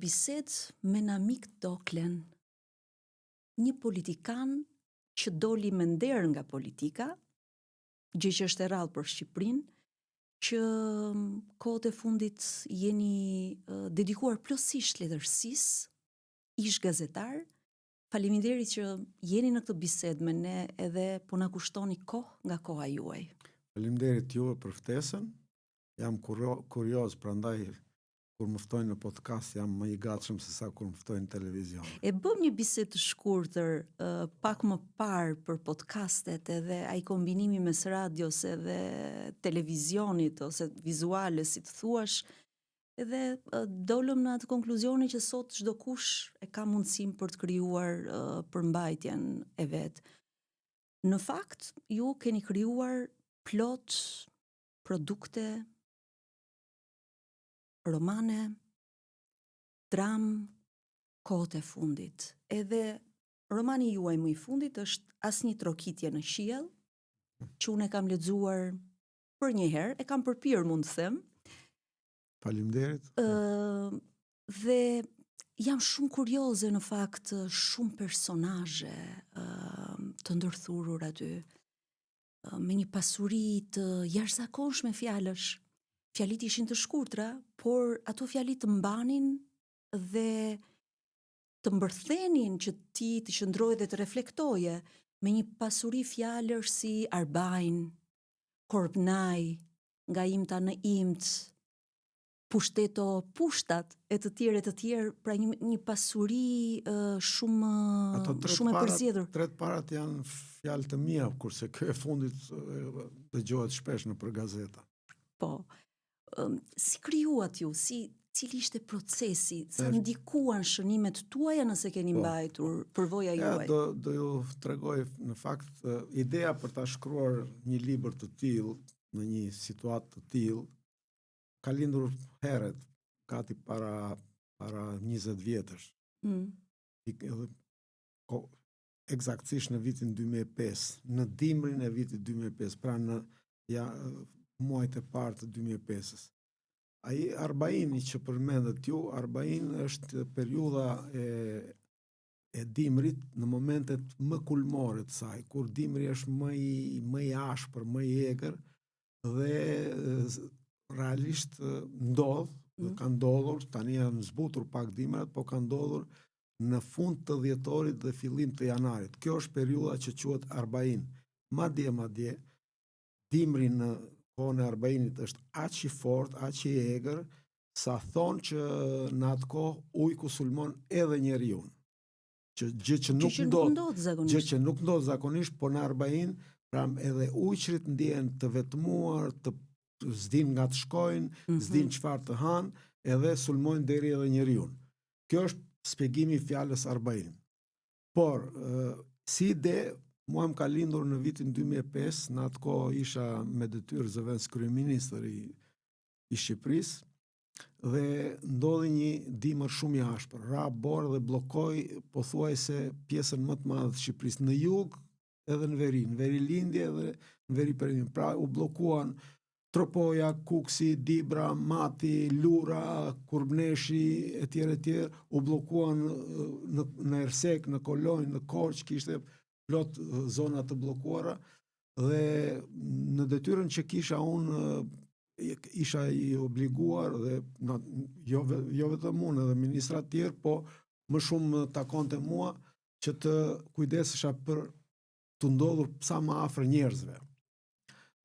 bisedë me në amik Doklen, një politikan që doli me nder nga politika, gjë që është e rrallë për Shqipërinë, që kohët e fundit jeni dedikuar plotësisht letërsisë, ish gazetar. Faleminderit që jeni në këtë bisedë me ne edhe po na kushtoni kohë nga koha juaj. Faleminderit juve për ftesën. Jam kurioz, prandaj kur më ftojnë në podcast jam më i gatshëm se sa kur më ftojnë në televizion. E bëm një bisedë të shkurtër pak më parë për podcastet edhe ai kombinimi mes radios edhe televizionit ose vizuale, si të thuash, edhe dolëm në atë konkluzionin që sot çdo kush e ka mundësinë për të krijuar përmbajtjen e vet. Në fakt, ju keni krijuar plot produkte, romane, dram, kohët e fundit. Edhe romani juaj më i fundit është Asnjë trokitje në qiell, që unë e kam lexuar për një herë, e kam përpir, mund të them. Faleminderit. Dhe jam shumë kurioze në fakt, shumë personazhe të ndërthurur aty, me një pasuri të jashtëzakonshme fjalësh. Fjalit ishin të shkurtra, por ato fjalit të mbanin dhe të mbërthenin që ti të qëndroje dhe të reflektoje me një pasuri fjalësh si arbajn, korpnaj, nga imta në imt, pushteto pushtat e të tjerë, pra një pasuri shumë e përzgjedhur. Tret parat janë fjalë të mia, kurse kjo e fundit dëgjohet shpesh nëpër gazeta. Po. Si krijuat ju, cili ishte procesi, sa ndikuan shënimet tuaja nëse keni mbajtur përvoja juaj? Do ju tregoj në fakt ideja për ta shkruar një libër të tillë në një situatë të tillë ka lindur herët, gati para 20 vjetësh. Eksaktësisht në vitin 2005, në dimrin e vitit 2005, pra në muajt e parë të 2005-s. Ai Arbaini që përmendet ju, Arbain është periudha e dimrit në momentet më kulmore të saj, kur dimri është më i ashpër, më i egër dhe realisht ka ndodhur, tani janë zbutur pak dimrat, po ka ndodhur në fund të dhjetorit dhe fillim të janarit. Kjo është periudha që quhet Arbain. Madje dimri në kohën e Arbainit është aq i fortë, aq i egër, sa thonë që në atë kohë ujku sulmon edhe njeriu. Gjë që nuk ndodh zakonisht, po në Arbain, pra edhe ujqrit ndjehen të vetmuar, të s'din nga të shkojnë, s'din çfarë të hanë, edhe sulmojnë deri edhe njeriu. Kjo është shpjegimi i fjalës Arbain. Por si ide, mua më ka lindur në vitin 2005, në atë kohë isha me detyrë zëvendës kryeministër i Shqipërisë, dhe ndodhi një dimër shumë i ashpër, ra borë dhe bllokoi pothuajse pjesën më të madhe të Shqipërisë, në jug edhe në veri lindje dhe në veri perëndim. Pra u bllokuan Tropoja, Kuksi, Dibra, Mati, Lura, Kurbneshi, etj, u bllokuan në Ersek, në Kolonjë, në Korçë, kishte plot zona të bllokuara dhe në detyrën që kisha unë isha i obliguar dhe jo vetëm unë edhe ministrat tjerë, po më shumë takonte mua që të kujdesesha për të ndodhur sa më afër njerëzve.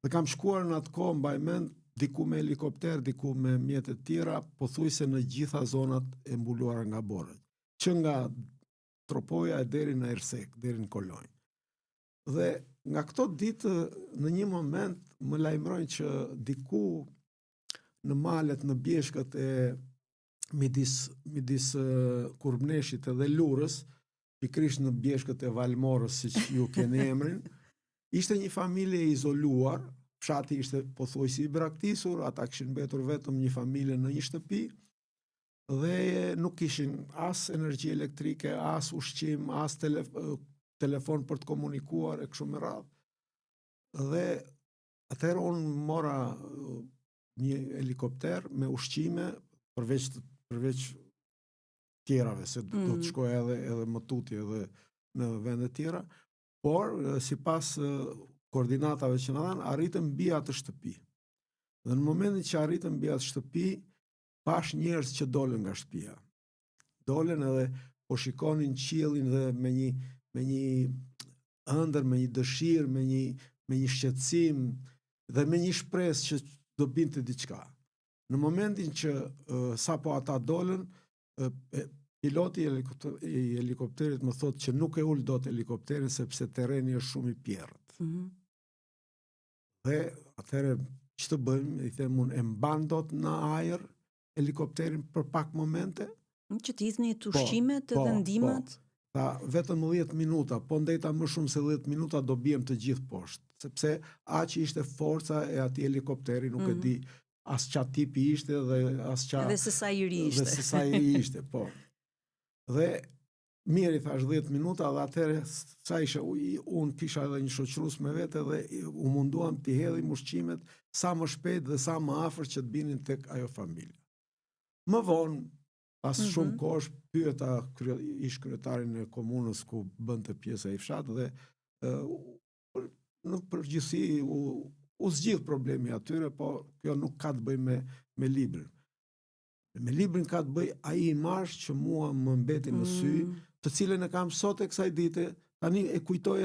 Dhe kam shkuar në atë kohë, mbaj mend, diku me helikopter, diku me mjete të tjera, pothuajse në gjitha zonat e mbuluara nga borët, që nga Tropoja e deri në Ersek, deri në Kolonjë. Dhe nga këto ditë në një moment më lajmërojnë që diku në malet, në bjeshkët e midis Kurbneshit edhe Lurës, pikërisht në bjeshkët e Valmorës, siç ju keni emrin, ishte një familje izoluar, fshati ishte pothuajse i braktisur, ata kishin mbetur vetëm një familje në një shtëpi dhe nuk kishin as energji elektrike, as ushqim, as telefon për të komunikuar e kështu me radhë. Dhe atëherë unë mora një helikopter me ushqime, përveç tjerave, se do të shkoj edhe më tutje edhe në vende tjera, por sipas koordinatave që na dhanë, arritëm mbi atë shtëpi. Dhe në momentin që arritëm mbi atë shtëpi, pash njerëz që dolën nga shtëpia. Dolën edhe po shikonin qiellin dhe me një ëndër, me një dëshirë, me një shqetësim dhe me një shpresë që do binte diçka. Në momentin që sapo ata dolën, piloti i helikopterit më thotë që nuk e ul dot helikopterin sepse terreni është shumë i pjerrët. Dhe atëherë ç'të bëjmë? I them unë, e mban dot në ajër helikopterin për pak momente? Që të hidhni të ushqimet edhe ndihmat? Ta vetëm 10 minuta, po ndeta më shumë se 10 minuta do bijem të gjithë poshtë, sepse aq ishte forca e atij helikopteri, nuk e di as çfarë tipi ishte dhe as çfarë. Dhe se sa i ri ishte. Dhe se sa i ri ishte, po. Dhe mirë, i thash 10 minuta dhe atëherë sa isha unë kisha edhe një shoqërues me vete dhe u munduam t'i hedhim ushqimet sa më shpejt dhe sa më afër që të binin tek ajo familje. Më vonë, pas shumë kohësh, pyeta ish kryetarin e komunës ku bënte pjesë ai fshat dhe në përgjithësi u zgjidh problemi atyre, po kjo nuk ka të bëjë me librin. Me librin ka të bëjë ai imazh që mua më mbeti në sy, të cilën e kam sot e kësaj dite, tani e kujtoj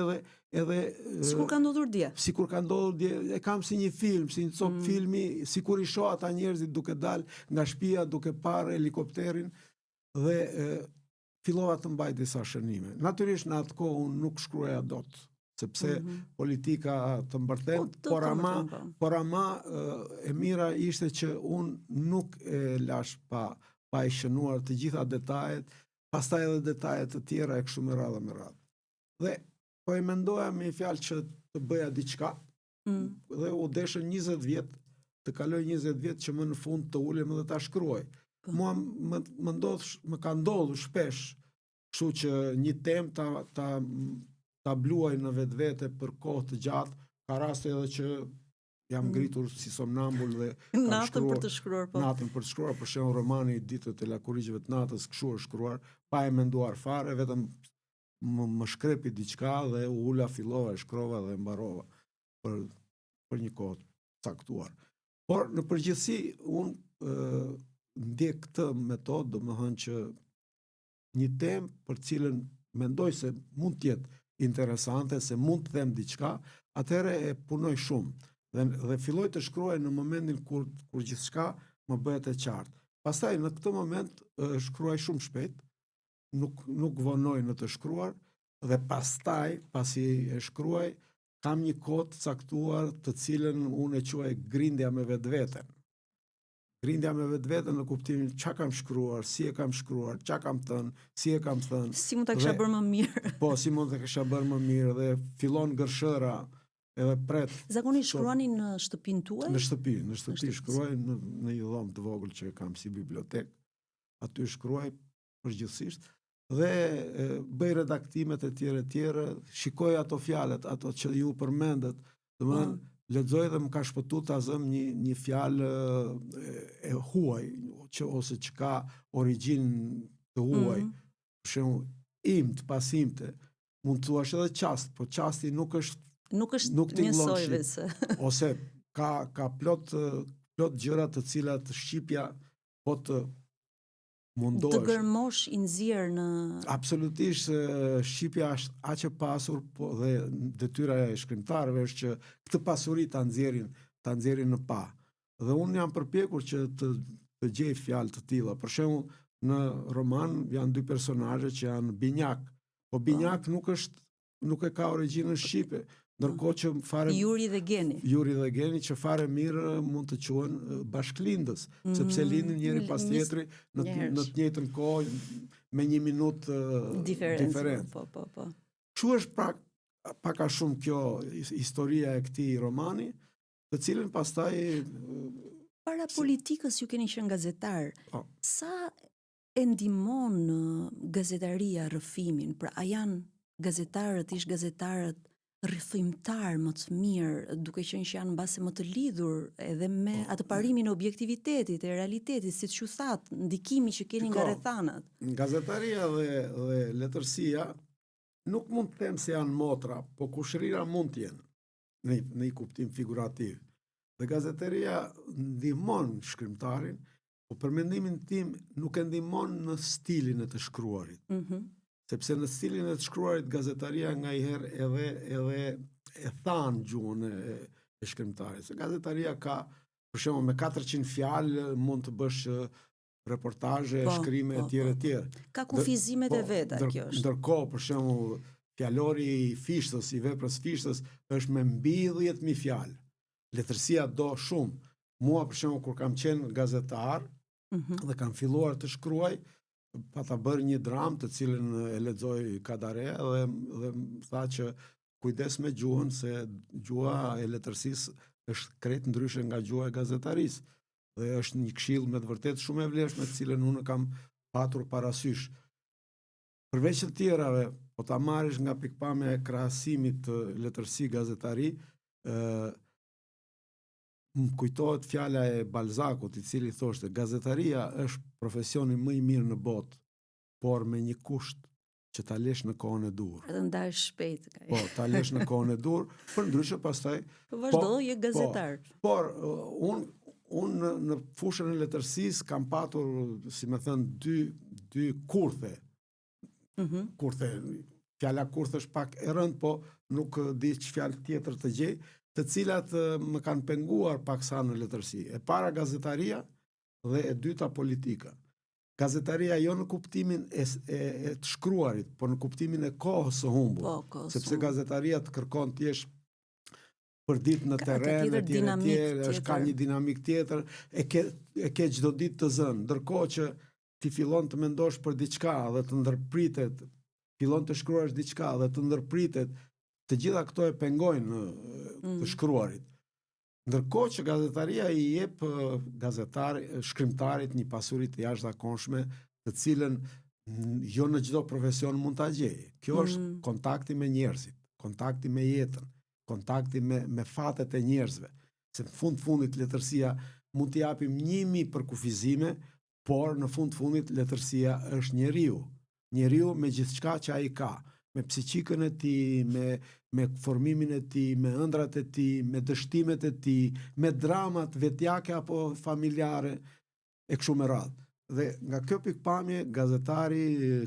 edhe sikur ka ndodhur dje. Sikur ka ndodhur dje, e kam si një film, si një cop filmi, sikur i shoh ata njerëzit duke dalë nga shtëpia, duke parë helikopterin dhe fillova të mbaj disa shënime. Natyrisht në atë kohë unë nuk shkruaja dot, sepse politika të mbërthent, por ama e mira ishte që unë nuk e lash pa e shënuar të gjitha detajet, pastaj edhe detajet të tjera e kështu me radhë. Dhe po e mendoja me një fjalë që të bëja diçka, dhe u deshën 20 vjet, të kaloj 20 vjet që më në fund të ulem dhe ta shkruaj. Mua më ka ndodhur shpesh, kështu që një temë ta bluaj në vetvete për kohë të gjatë, ka raste edhe që jam ngritur si somnambul dhe natën për të shkruar, po. Natën për të shkruar, për shembull romani Ditët e lakurigjeve të natës, kështu është shkruar, pa e menduar fare, vetëm më shkrepi diçka dhe u ula, fillova, e shkrova dhe mbarova për një kohë caktuar. Por në përgjithësi unë ndjek këtë metodë, domethënë që një temë për cilën mendoj se mund të jetë interesante, se mund të them diçka, atëherë e punoj shumë dhe filloj të shkruaj në momentin kur gjithçka më bëhet e qartë. Pastaj në këtë moment shkruaj shumë shpejt, nuk vonoj në të shkruar dhe pastaj pasi e shkruaj kam një kohë të caktuar të cilën unë e quaj grindja me vetveten. Grindja me vetveten në kuptimin çka kam shkruar, si e kam shkruar, çka kam thënë, si e kam thënë. Si mund ta kisha bërë më mirë. Po, si mund ta kisha bërë më mirë dhe fillon gërshëra edhe pret. Zakonisht shkruani në shtëpinë tuaj? Në shtëpi shkruaj në një dhomë të vogël që kam si bibliotek. Aty shkruaj përgjithsisht dhe bëj redaktimet e tjera, shikoj ato fjalët, ato që ju përmendet, domethënë lexoj dhe më ka shpëtuar ta zëm një fjalë e huaj, ose që ka origjinë të huaj. Për shembull, imt, pasimte, mund të thuash edhe qast, por qasti nuk është njësojve se. Ose ka plot gjëra të cilat shqipja po të mundohesh. Të gërmosh i nxjerr në. Absolutisht, shqipja është aq e pasur, po dhe detyra e shkrimtarëve është që këtë pasuri ta nxjerrin në pa. Dhe unë jam përpjekur që të gjej fjalë të tilla. Për shembull, në roman janë dy personazhe që janë binjak, po binjak nuk e ka origjinën shqipe. Ndërkohë që fare Juri dhe Geni që fare mirë mund të quhen bashklindës, sepse lindin njëri pas tjetri në të njëjtën kohë me 1 minutë diferencë. Po. Kështu është pak a shumë kjo historia e këtij romani, të cilën pastaj para politikës ju keni qenë gazetar. Sa e ndihmon gazetaria rrëfimin? Pra, a janë gazetarët, ish gazetarët rrethimtar më të mirë, duke qenë që janë mbase më të lidhur edhe me atë parimin e objektivitetit, e realitetit, siç ju thatë, ndikimi që keni nga rrethanat. Gazetaria dhe letërsia nuk mund të them se janë motra, po kushërira mund të jenë në një kuptim figurativ. Dhe gazetaria ndihmon shkrimtarin, po për mendimin tim nuk e ndihmon në stilin e të shkruarit. Sepse në stilin e të shkruarit gazetaria ngaherë edhe e than gjuhën e shkrimtarit. Se gazetaria ka, për shembull, me 400 fjalë mund të bësh reportazhe, shkrime e tjera. Ka kufizimet e veta kjo është. Ndërkohë, për shembull, fjalori i fishtës, i veprës fishtës është me mbi 10.000 fjalë. Letërsia do shumë. Mua, për shembull, kur kam qenë gazetar dhe kam filluar të shkruaj, pa ta bërë një dramë të cilën e lexoj kadare dhe tha që kujdes me gjuhën se gjuha e letërsisë është krejt ndryshe nga gjuha e gazetarisë. Dhe është një këshill me të vërtet shumë e vlefshme të cilën unë kam patur parasysh. Përveç të tjerave, po ta marrësh nga pikpamja e krahasimit të letërsi gazetari, më kujtohet fjala e Balzacut, i cili thoshte gazetaria është profesioni më i mirë në botë, por me një kusht që ta lesh në kohën e dur. Edhe ndash shpejt. Po, ta lesh në kohën e dur, për ndryshe pastaj vazhdoj gazetar. Por unë në fushën e letërsisë kam patur, si më thënë, dy kurthe. Kurthe, fjala kurthe është pak e rëndë, po nuk di që fjalë tjetër të gjej, të cilat më kanë penguar paksa në letërsi. E para gazetaria dhe e dyta politika. Gazetaria jo në kuptimin e të shkruarit, por në kuptimin e kohës së humbur. Sepse gazetaria të kërkon të jesh për ditë në terren, është ka një dinamik tjetër, e ke çdo ditë të zënë, ndërkohë që ti fillon të mendosh për diçka dhe të ndërpritet, fillon të shkruash diçka dhe të ndërpritet, të gjitha këto e pengojnë të shkruarit. Ndërkohë që gazetaria i jep shkrimtarit një pasuri të jashtëzakonshme, të cilën jo në çdo profesion mund ta gjejë. Kjo është kontakti me njerëzit, kontakti me jetën, kontakti me fatet e njerëzve. Se në fundit letërsia mund t'i japim 1000 përkufizime, por në fundit letërsia është njeriu. Njeriu me gjithçka që ai ka, me psiqikën e tij, me formimin e tij, me ëndrat e tij, me dështimet e tij, me dramat vetjake apo familjare e kështu me radhë. Dhe nga kjo pikpamje gazetari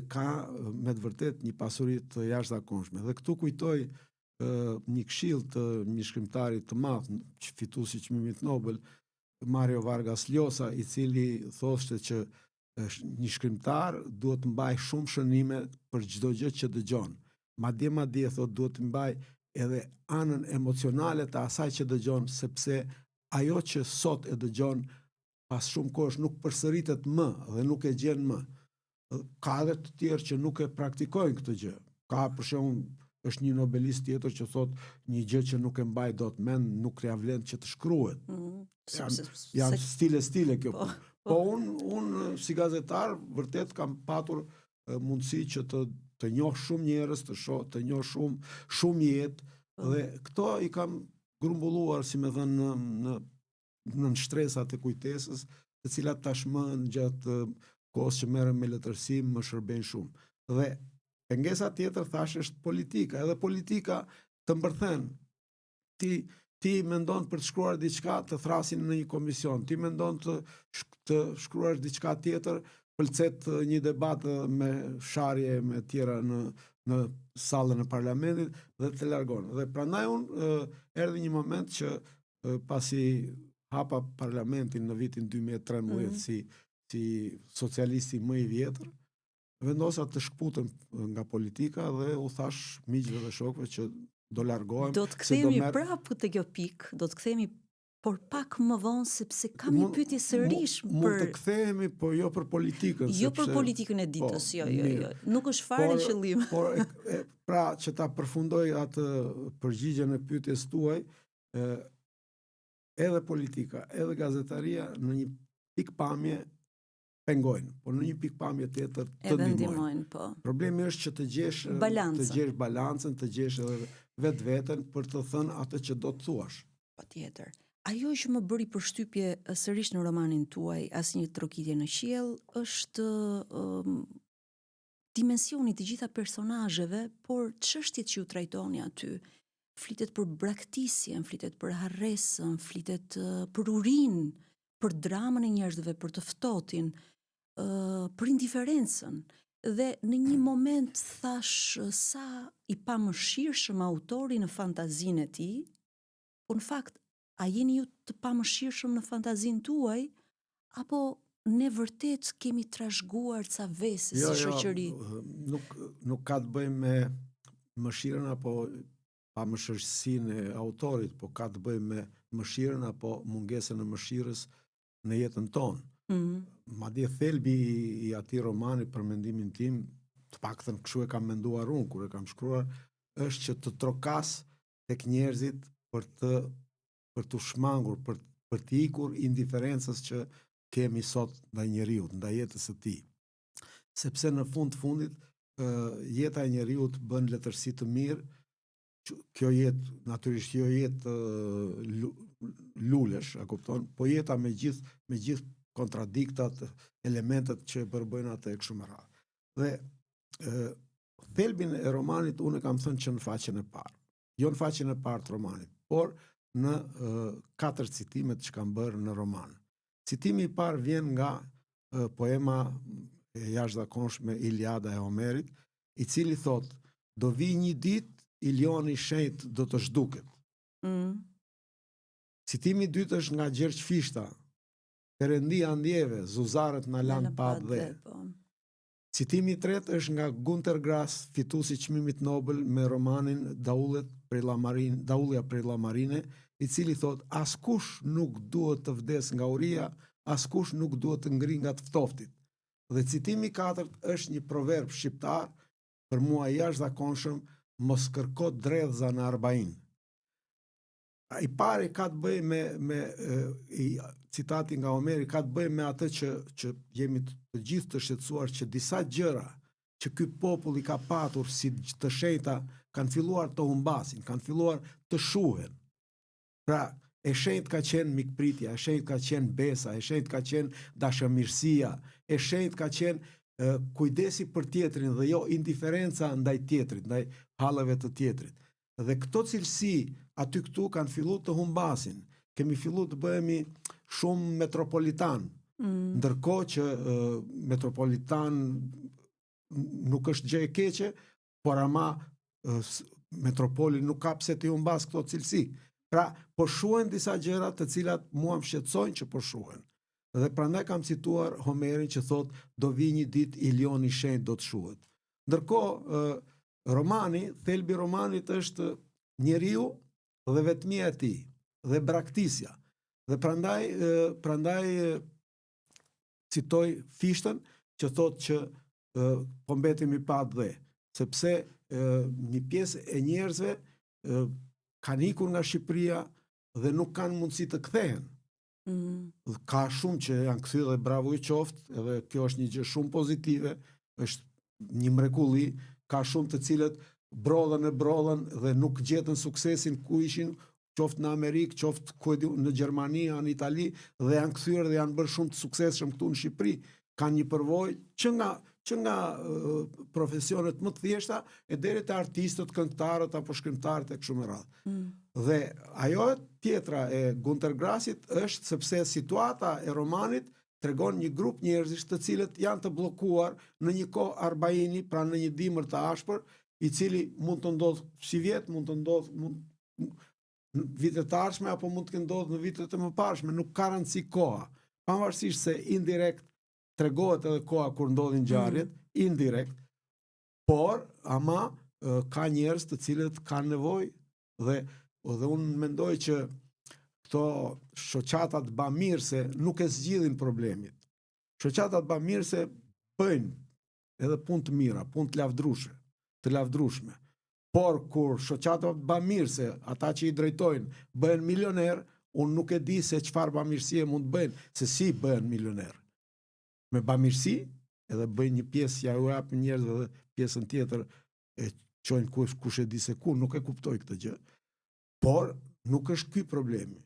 ka me të vërtet një pasuri të jashtëzakonshme. Dhe këtu kujtoj një këshill të një shkrimtari të madh, fituesi çmimit Nobel, Mario Vargas Llosa, i cili thoshte që një shkrimtar duhet të mbaj shumë shënime për çdo gjë që dëgjon. Madje thotë duhet të mbaj edhe anën emocionale të asaj që dëgjon, sepse ajo që sot e dëgjon pas shumë kohësh nuk përsëritet më dhe nuk e gjen më. Ka edhe të tjerë që nuk e praktikojnë këtë gjë. Ka për shembull është një nobelist tjetër që thotë një gjë që nuk e mbaj dot mend, nuk ja vlen që të shkruhet. Janë stile kjo. Po unë si gazetar vërtet kam patur mundësi që të njoh shumë njerëz, të njoh shumë jetë, dhe këto i kam grumbulluar, si më thënë, në shtresat e kujtesës, të cilat tashmë në gjatë kohës që merrem me letërsi më shërbejnë shumë. Dhe pengesa tjetër thash është politika, edhe politika të mbërthen. Ti mendon për të shkruar diçka të thrasin në një komision, ti mendon të shkruash diçka tjetër, pëlqet një debat me sharje me tjera në sallën e parlamentit dhe të largon. Dhe prandaj unë erdhi një moment që pasi hapa parlamentin në vitin 2013 si socialisti më i vjetër, vendosa të shkputem nga politika dhe u thash miqve dhe shokëve që do largohem. Do të kthehemi prapë te kjo pikë, do të kthehemi por pak më vonë, sepse kam një pyetje sërish për... Mund të kthehemi, por jo për politikën. Jo për politikën e ditës, jo. Nuk është fare qëllim. Por pra që ta përfundoj atë përgjigjen e pyetjes tuaj, edhe politika, edhe gazetaria në një pikpamje pengojnë, por në një pikpamje tjetër të ndihmojnë. Po. Problemi është që të gjesh balancën, të gjesh edhe vetveten për të thënë atë që do të thuash. Patjetër. Ajo që më bëri përshtypje sërish në romanin tuaj, Asnjë trokitje në qiell, është dimensioni të gjitha personazheve, por çështjet që ju trajtoni aty. Flitet për braktisjen, flitet për harresën, flitet për urinë, për dramën e njerëzve, për të ftohtin, për indiferencën. Dhe në një moment thash sa i pamëshirshëm autori në fantazinë e tij, po në fakt a jeni ju të pamëshirshëm në fantazinë tuaj, apo ne vërtet kemi trashëguar ca vese si shoqëri? Nuk ka të bëjë me mëshirën apo pamëshirësinë e autorit, po ka të bëjë me mëshirën apo mungesën e mëshirës në jetën tonë. Madje thelbi i atij romani, për mendimin tim, të paktën kështu e kam menduar unë kur e kam shkruar, është që të trokas tek njerëzit për të shmangur, për të ikur indiferencës që kemi sot ndaj njeriut, ndaj jetës së tij. Sepse në fundit jeta e njeriut bën letërsi të mirë. Kjo jetë, natyrisht jo jetë lulesh, a kupton, po jeta me gjithë kontradiktat, elementet që e përbëjnë atë e kështu me radhë. Dhe thelbin e romanit unë e kam thënë që në faqen e parë. Jo në faqen e parë të romanit, por në 4 citimet që kam bërë në roman. Citimi i parë vjen nga poema e jashtëzakonshme Iliada e Homerit, i cili thot: do vi një ditë Ilioni i shenjtë do të zhduket. Citimi i dytë është nga Gjergj Fishta, Perëndia ndjeve, zuzarët na lan pa dhe. Citimi i tretë është nga Günter Grass, fituesi i çmimit Nobel me romanin Daulja prej Llamarine, i cili thot: askush nuk duhet të vdes nga uria, askush nuk duhet të ngri nga të ftoftit. Dhe citimi i katërt është një proverb shqiptar, për mua i jashtëzakonshëm: mos kërko dredhza në arbain. I pari ka të bëj me citati nga Homeri, ka të bëj me atë që jemi të gjithë të shqetësuar, që disa gjëra që ky popull i ka patur si të shenjta kanë filluar të humbasin, kanë filluar të shuhen. Pra, e shenjtë ka qenë mikpritja, e shenjtë ka qenë besa, e shenjtë ka qenë dashamirësia, e shenjtë ka qenë kujdesi për tjetrin dhe jo indiferenca ndaj tjetrit, ndaj hallave të tjetrit. Dhe këto cilësi aty këtu kanë filluar të humbasin. Kemi filluar të bëhemi shumë metropolitan. Ndërkohë që metropolitan nuk është gjë e keqe, por ama metropoli nuk ka pse të humbas këto cilësi. Pra, po shuhen disa gjëra të cilat mua më shqetësojnë që po shuhen. Dhe prandaj kam cituar Homerin që thot: do vi një ditë Ilioni i shenjtë do të shuhet. Ndërkohë, thelbi romanit është njeriu dhe vetmia e tij, dhe braktisja. Dhe prandaj citoj Fishtën që thot që po mbetemi pa dhe, sepse një pjesë e njerëzve kanë ikur nga Shqipëria dhe nuk kanë mundësi të kthehen. Ka shumë që janë kthyer dhe bravo i qoftë, edhe kjo është një gjë shumë pozitive, është një mrekulli. Ka shumë të cilët brodhen dhe nuk gjetën suksesin ku ishin, qoftë në Amerikë, qoftë në Gjermani, në Itali, dhe janë kthyer dhe janë bërë shumë të suksesshëm këtu në Shqipëri. Kanë një përvojë që nga profesionet më të thjeshta e deri te artistët, këngëtarët apo shkrimtarët e kështu me radhë. Dhe ajo tjetra e Günter Grassit është sepse situata e romanit tregon një grup njerëzish të cilët janë të bllokuar në një kohë arbaini, pra në një dimër të ashpër, i cili mund të ndodh si vjet, mund të ndodh në vitet të ardhshme apo mund të ndodh në vitet e mëparshme, nuk ka rëndësi koha. Pavarësisht se indirekt tregohet edhe koha kur ndodhin ngjarjet, indirekt, por ama ka njerëz të cilët kanë nevojë dhe unë mendoj që këto shoqatat bamirëse nuk e zgjidhin problemin. Shoqatat bamirëse bëjnë edhe punë të mira, punë të lavdrueshme. Por kur shoqatat bamirëse, ata që i drejtojnë, bëhen milioner, unë nuk e di se çfarë bamirësie mund të bëjnë, se si bëhen milioner. Me bamirësi, edhe bëjnë një pjesë ja u japin njerëzve dhe pjesën tjetër qojnë kush e di se ku, nuk e kuptoj këtë gjë. Por nuk është ky problemi.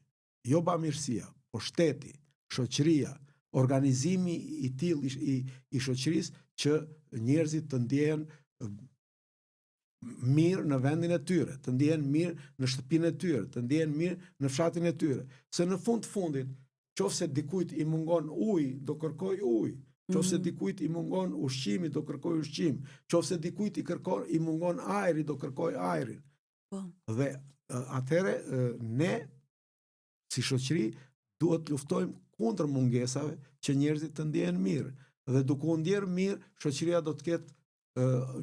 Jo bamirësia, po shteti, shoqëria, organizimi i tillë i shoqërisë që njerëzit të ndjehen mirë në vendin e tyre, të ndjehen mirë në shtëpinë e tyre, të ndjehen mirë në fshatin e tyre. Se në fundit, qofse dikujt i mungon ujë, do kërkoj ujë. Qofse dikujt i mungon ushqimi, do kërkoj ushqim. Qofse dikujt i mungon ajri, do kërkoj ajrin. Dhe atëre ne si shoqëri duhet luftojmë kundër mungesave që njerëzit të ndjehen mirë. Dhe duke u ndjerë mirë, shoqëria do të ketë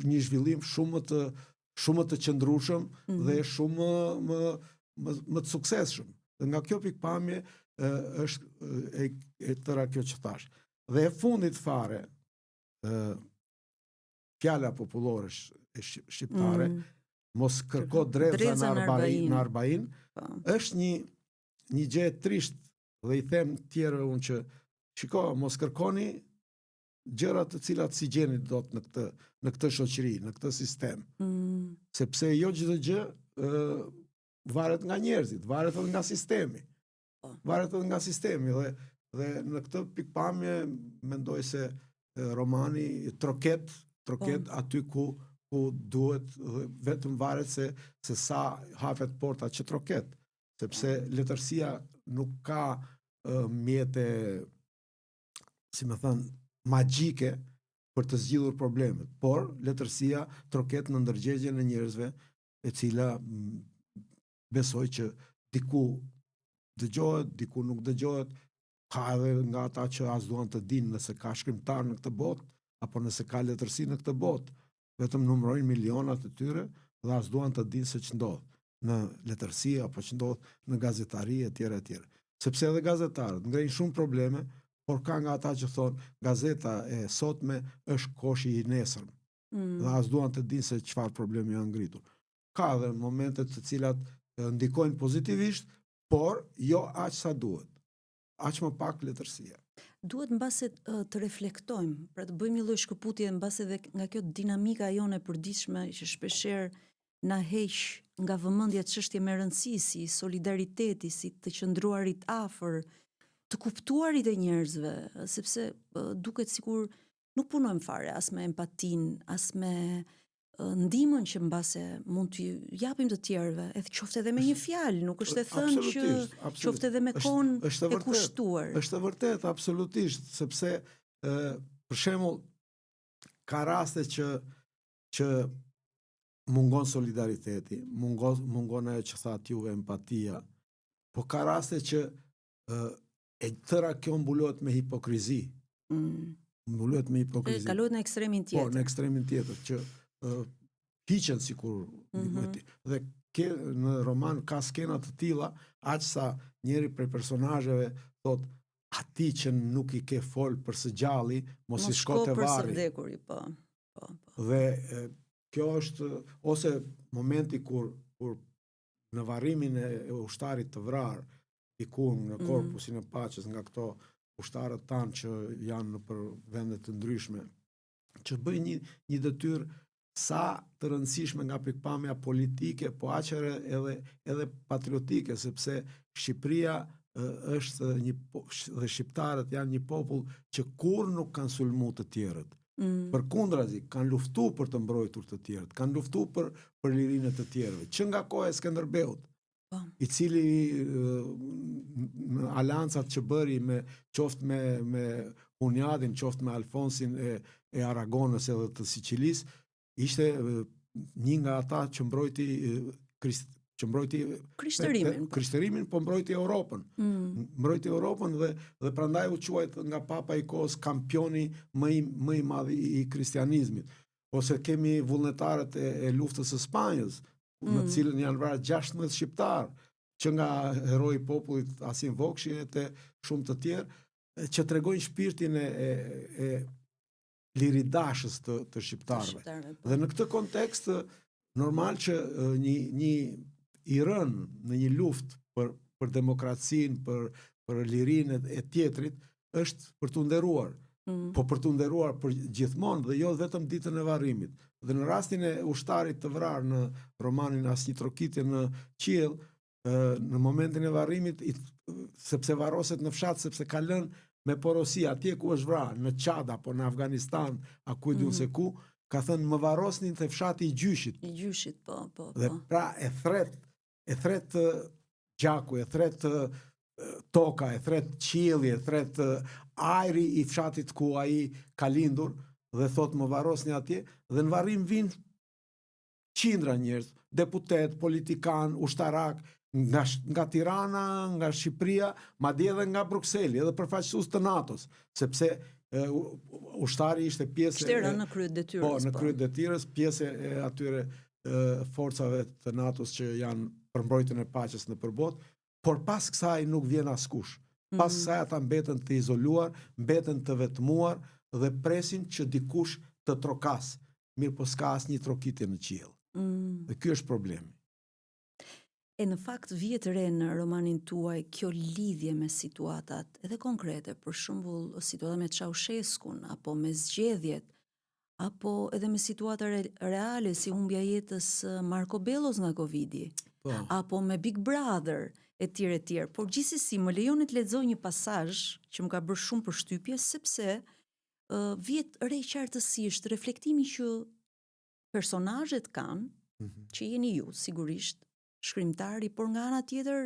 një zhvillim shumë të qëndrueshëm dhe shumë më të suksesshëm. Dhe nga kjo pikpamje është e tëra kjo që thash. Dhe e fundit fare, fjala popullore shqiptare, mos kërko dreza në arbain, është një gjë e trisht dhe i them tjerë unë që shiko, mos kërkoni gjërat të cilat si gjeni dot në këtë shoqëri, në këtë sistem. Sepse jo çdo gjë varet nga njerëzit, varet edhe nga sistemi. Varet edhe nga sistemi dhe në këtë pikpamje mendoj se romani troket aty ku duhet, vetëm varet se sa hapet porta që troket, sepse letërsia nuk ka mjete, si më thënë, magjike për të zgjidhur problemet, por letërsia troket në ndërgjegjen e njerëzve, e cila besoj që diku dëgjohet, diku nuk dëgjohet, ka edhe nga ata që as duan të dinë nëse ka shkrimtar në këtë botë, apo nëse ka letërsi në këtë botë, vetëm numërojnë milionat e tyre dhe as duan të dinë se ç'ndodh në letërsi apo ç'ndodh në gazetari e tjera. Sepse edhe gazetarët ngrenë shumë probleme, por ka nga ata që thonë gazeta e sotme është koshi i nesërm. Dhe as duan të dinë se çfarë problemi janë ngritur. Ka edhe momente të cilat ndikojnë pozitivisht, por jo aq sa duhet. Aq më pak letërsia. Duhet mbase të reflektojmë, pra të bëjmë një lloj shkëputje mbase edhe nga kjo dinamika jone e përditshme që shpeshherë na heq nga vëmendja çështje me rëndësi, si solidariteti, si të qëndruarit afër, të kuptuarit e njerëzve, sepse duket sikur nuk punojmë fare as me empatin, as me ndihmën që mbase mund t'i japim të tjerëve, edhe qoftë edhe me një fjalë, nuk është e thënë që qoftë edhe me kohën e kushtuar. Është e vërtet, absolutisht, sepse për shembull ka raste që mungon solidariteti, mungon ajo që thatë juve empatia, po ka raste që e tëra kjo mbulohet me hipokrizi. Mbulohet me hipokrizi. Kalohet në ekstremin tjetër. Po, në ekstremin tjetër, që hiqen sikur dhe në roman ka skena të tilla, aq sa njëri prej personazheve thot ati që nuk i ke fol për së gjalli, mos i shko te varri. Po. Dhe kjo është ose momenti kur në varrimin e ushtarit të vrarë diku në korpusin e paqes nga këto ushtarët tanë që janë në për vende të ndryshme, që bëjnë një detyrë sa të rëndësishme nga pikpamja politike, po aqëre edhe patriotike, sepse Shqipëria është dhe shqiptarët janë një popull që kur nuk kanë sulmu të tjerët. Përkundrazi, kanë luftu për të mbrojtur të tjerët, kanë luftu për lirinë të tjerëve, që nga koha e Skënderbeut, i cili në aliancat që bëri qoftë me Hunjadin, qoftë me Alfonsin e Aragonës edhe të Sicilis, ishte një nga ata që mbrojti Krishterimin, po mbrojti Europën. Mbrojti Europën dhe prandaj u quajt nga Papa i kohës kampioni më i madh i kristianizmit. Ose kemi vullnetarët e luftës së Spanjës, në të cilën janë vrarë 16 shqiptar, që nga heroi i popullit Asim Vokshi e shumë të tjerë, që tregojnë shpirtin e liridashës të shqiptarëve. Dhe në këtë kontekst, normal që një i rënë në një luftë për demokracinë, për lirinë e tjetrit, është për të nderuar. po për të nderuar për gjithmonë dhe jo vetëm ditën e varrimit. Dhe në rastin e ushtarit të vrarë në romanin Asnjë trokitje në qiell, në momentin e varrimit, sepse varroset në fshat, sepse ka lënë me porosi atje ku është vrarë, në Çad apo në Afganistan, a ku diun se ku, ka thënë më varrosnin te fshati i gjyshit. I gjyshit, po. Dhe pra e thret gjaku, e thret toka, e thret qielli, e thret ajri i fshatit ku ai ka lindur dhe thot më varrosni atje, dhe në varrim vin qindra njerëz, deputet, politikan, ushtarak, nga Tirana, nga Shqipëria, madje edhe nga Brukseli, edhe përfaqësues të NATO-s, sepse ushtari ishte pjesë Shtera në krye detyrës. Po, në krye detyrës, pjesë e atyre forcave të NATO-s që janë për mbrojtjen e paqes në përbot, por pas kësaj nuk vjen askush. Pas kësaj ata mbeten të izoluar, mbeten të vetmuar dhe presin që dikush të trokas. Mirë po s'ka asnjë trokitje në qiell. Dhe ky është problemi. E në fakt vjet re në romanin tuaj kjo lidhje me situatat edhe konkrete, për shembull situata me Ceaușescun apo me zgjedhjet, apo edhe me situata reale si humbja e jetës Marco Bellos nga Covidi, apo me Big Brother etj. Por gjithsesi më lejoni të lexoj një pasazh që më ka bërë shumë përshtypje, sepse vjet re qartësisht reflektimi që personazhet kanë, që jeni ju sigurisht shkrimtari, por nga ana tjetër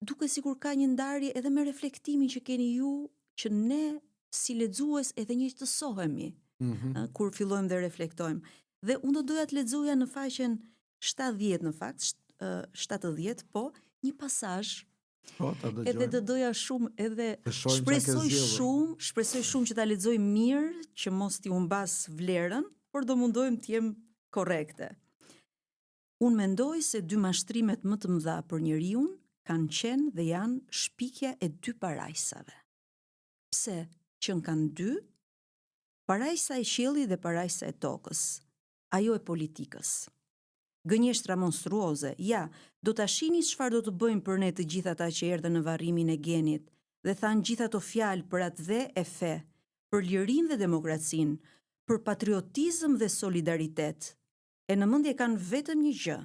duke sikur ka një ndarje edhe me reflektimin që keni ju, që ne si lexues edhe njëjtësohemi kur fillojmë dhe reflektojmë. Dhe unë do doja të lexoja në faqen 70 në fakt, 70, po, një pasazh. Edhe do doja shumë edhe shpresoj shumë që ta lexoj mirë, që mos t'i humbas vlerën, por do mundohem të jem korrekte. Unë mendoj se dy mashtrimet më të mëdha për njeriun kanë qenë dhe janë shpikja e dy parajsave. Pse qenë kanë dy? Parajsa e qiellit dhe parajsa e tokës, ajo e politikës. Gënjeshtra monstruoze, ja, do ta shihni çfarë do të bëjmë për ne të gjithë ata që erdhën në varrimin e genit dhe thanë gjithë ato fjalë për atë dhe e fe, për lirinë dhe demokracinë, për patriotizëm dhe solidaritet. E në mendje kanë vetëm një gjë: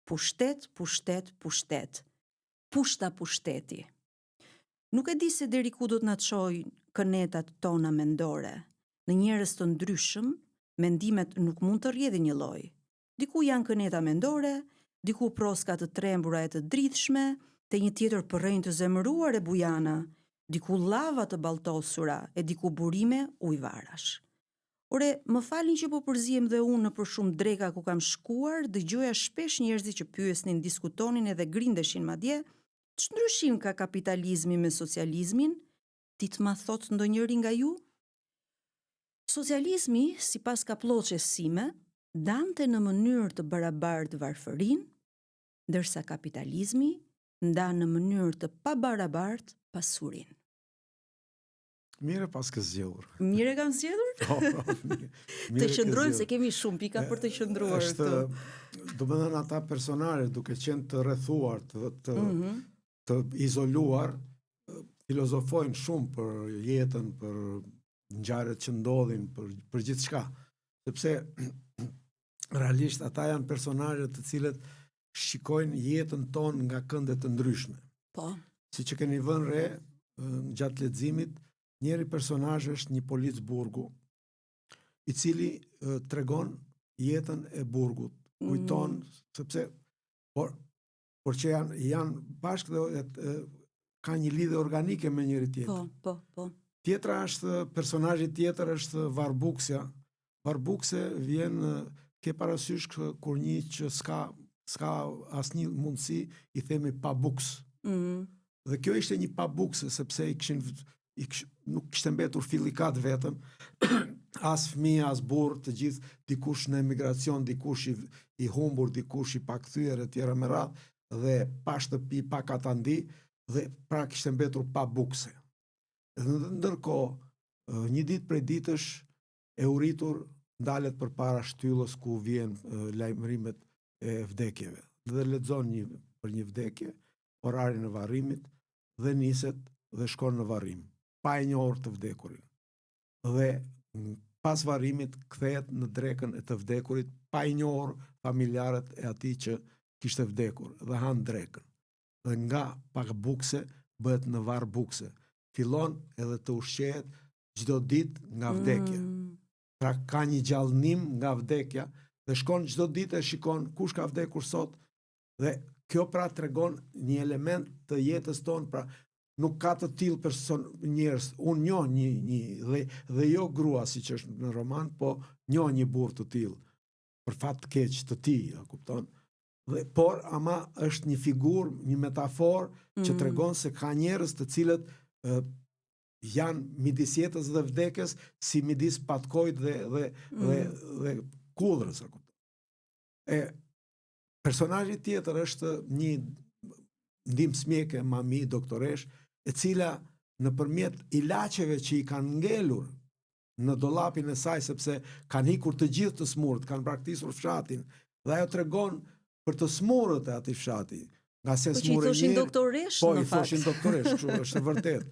pushtet, pushtet, pushtet. Pushta pushteti. Nuk e di se deri ku do të na çojnë kënetat tona mendore. Në njerëz të ndryshëm, mendimet nuk mund të rrjedhin një lloj. Diku janë këneta mendore, diku proska të trembura e të dridhshme, te një tjetër përrejnë të zemëruar e bujana, diku lava të balltosura e diku burime ujvarash. Ore, më falni që po përzihem dhe unë në për shumë dreka ku kam shkuar, dëgjoja shpesh njerëzit që pyesnin, diskutonin edhe grindeshin madje, ç'ndryshim ka kapitalizmi me socializmin? Ti të ma thot ndonjëri nga ju? Socializmi, sipas kapllloçes sime, dante në mënyrë të barabartë varfërinë, ndërsa kapitalizmi ndan në mënyrë të pabarabartë pasurinë. Mire pas ke zgjedhur. Mire kam zgjedhur? Të qëndrojmë se kemi shumë pika për të qëndruar këtu. Do të thënë ata personazhe duke qenë të rrethuar, të izoluar, filozofojnë shumë për jetën, për ngjarjet që ndodhin, për gjithçka. Sepse realisht ata janë personazhe të cilët shikojnë jetën tonë nga kënde të ndryshme. Po. Siç e keni vënë re gjatë leximit, njëri personazh është një polic burgu, i cili tregon jetën e burgut, kujton sepse por që janë bashkë dhe ka një lidhje organike me njëri tjetrin. Po. Tjetra është personazhi tjetër është Varbuksja. Varbukse vjen ke parasysh kur një që s'ka asnjë mundësi, i themi pabuks. Dhe kjo ishte një pabukse sepse nuk kishte mbetur fillikat vetëm, as fëmijë, as burr, të gjithë, dikush në emigracion, dikush i humbur, dikush i pakthyer etj. Me radhë, dhe pa shtëpi, pa katandi, dhe pra kishte mbetur pa bukse. Dhe ndërkohë, një ditë prej ditësh e uritur ndalet përpara shtyllës ku vjen lajmërimet e vdekjeve. Dhe lexon për një vdekje, orarin e varrimit, dhe niset dhe shkon në varrim, pa e njohur të vdekurin. dhe pas varrimit kthehet në drekën e të vdekurit pa i njohur familjarët e atij që kishte vdekur dhe han drekën. Dhe nga pak bukse bëhet në varr bukse. Fillon edhe të ushqehet çdo ditë nga vdekja. Pra ka një gjallënim nga vdekja dhe shkon çdo ditë e shikon kush ka vdekur sot dhe kjo pra tregon një element të jetës tonë, pra nuk ka të tillë person njerëz. Unë njoh një dhe jo grua siç është në roman, po njoh një burr të tillë për fat të keq të tij, e kupton? Dhe por ama është një figurë, një metaforë që tregon se ka njerëz të cilët janë midis jetës dhe vdekjes, si midis patkojt dhe kullrës, e kupton? Personazhi tjetër është një ndihmësmjeke, mami, doktoresh, e cila nëpërmjet ilaçeve që i kanë ngelur në dollapin e saj, sepse kanë ikur të gjithë të smurët, kanë braktisur fshatin, dhe ajo tregon për të smurët e atij fshati. Nga se Po që i thoshin doktoresh, po, në i fakt. thoshin doktoresh, kështu është vërtet.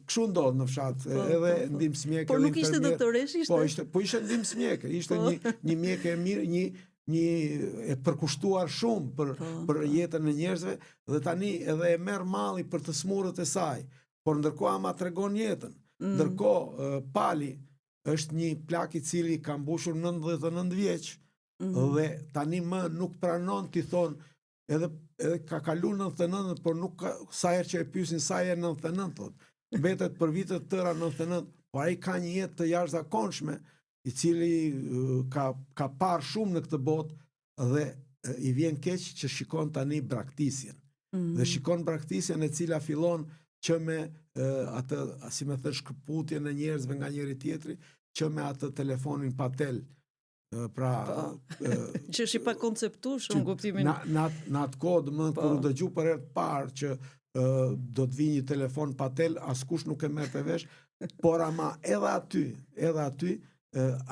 Kështu ndodh në fshat, edhe ndihmësmjeke. Por nuk ishte doktoresh, ishte? Po ishte ndihmësmjeke, ishte një mjeke e mirë, një e përkushtuar shumë për jetën e njerëzve, dhe tani edhe e merr malli për të smurët e saj, por ndërkohë ama tregon jetën. Ndërkohë Pali është një plak i cili ka mbushur 99 vjeç dhe tani më nuk pranon t'i thonë edhe ka kalu 99, por nuk ka, sa herë që e pyesin sa herë 99, thotë. Mbetet për vite të tëra 99, por ai ka një jetë të jashtëzakonshme, i cili ka parë shumë në këtë botë dhe i vjen keq që shikon tani braktisjen. Dhe shikon braktisjen e cila fillon që me atë, si me thënë, shkëputjen e njerëzve nga njëri tjetri, që me atë telefonin patel. Pra që është i pakonceptueshëm në kuptimin. Në atë kohë, domethënë, kur u dëgju për herë të parë që do të vijë një telefon patel, askush nuk e merrte vesh, por ama edhe aty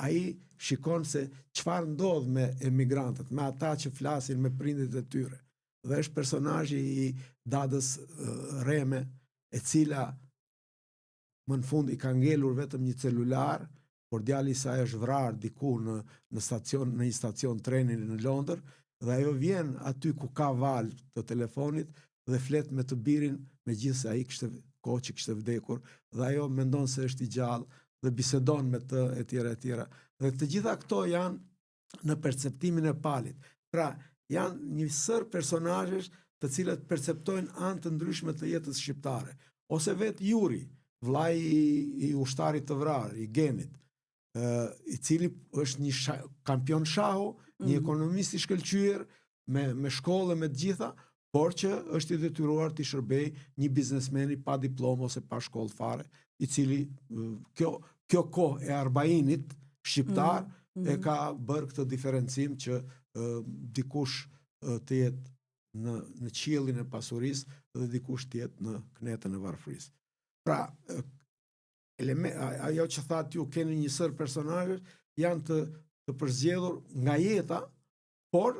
ai shikon se çfarë ndodh me emigrantët, me ata që flasin me prindit e tyre. Dhe është personazhi i Dadës Reme, e cila më në fund i ka ngelur vetëm një celular, por djali i saj është vrarë diku në një stacion treni në Londër, dhe ajo vjen aty ku ka valë të telefonit dhe flet me të birin, megjithëse ai kishte kohë që kishte vdekur, dhe ajo mendon se është i gjallë dhe bisedon me të etj. Dhe të gjitha këto janë në perceptimin e Palit. Pra, janë një sër personazhesh të cilët perceptojnë anë të ndryshme të jetës shqiptare. Ose vetë Juri, vllai i ushtarit të vrarë, i Genit, i cili është një kampion shahu, një ekonomist i shkëlqyer, me shkollë, me të gjitha, por që është i detyruar të shërbej një biznesmeni pa diplomë ose pa shkollë fare, i cili kjo kohë e Arbainit shqiptar e ka bërë këtë diferencim që dikush të jetë në qiellin e pasurisë dhe dikush të jetë në knetën e varfërisë. Pra, ajo që thatë ju, keni një sër personazhe, janë të përzgjedhur nga jeta, por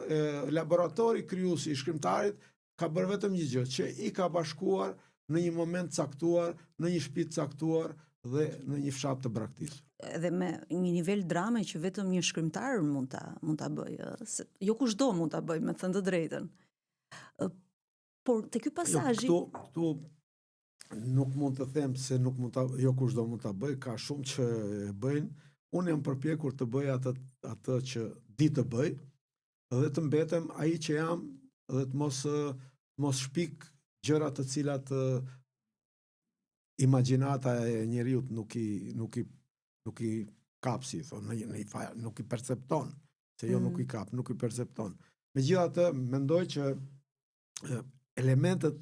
laboratori krijuesi i shkrimtarit ka bërë vetëm një gjë, që i ka bashkuar në një moment caktuar, në një shtëpi të caktuar dhe në një fshat të braktisur. Edhe me një nivel drame që vetëm një shkrimtar mund ta bëjë, jo kushdo mund ta bëjë, me thënë të drejtën. Por te ky pasazhi këtu nuk mund të them se nuk mund ta, jo kushdo mund ta bëj, ka shumë që e bëjnë. Unë jam përpjekur të bëj atë që di të bëj, dhe të mbetem ai që jam, dhe të mos shpik gjëra të cilat imagjinata e njeriut nuk i kap, si thonë, nuk i percepton, se jo nuk i kap, nuk i percepton. Megjithatë, mendoj që elementet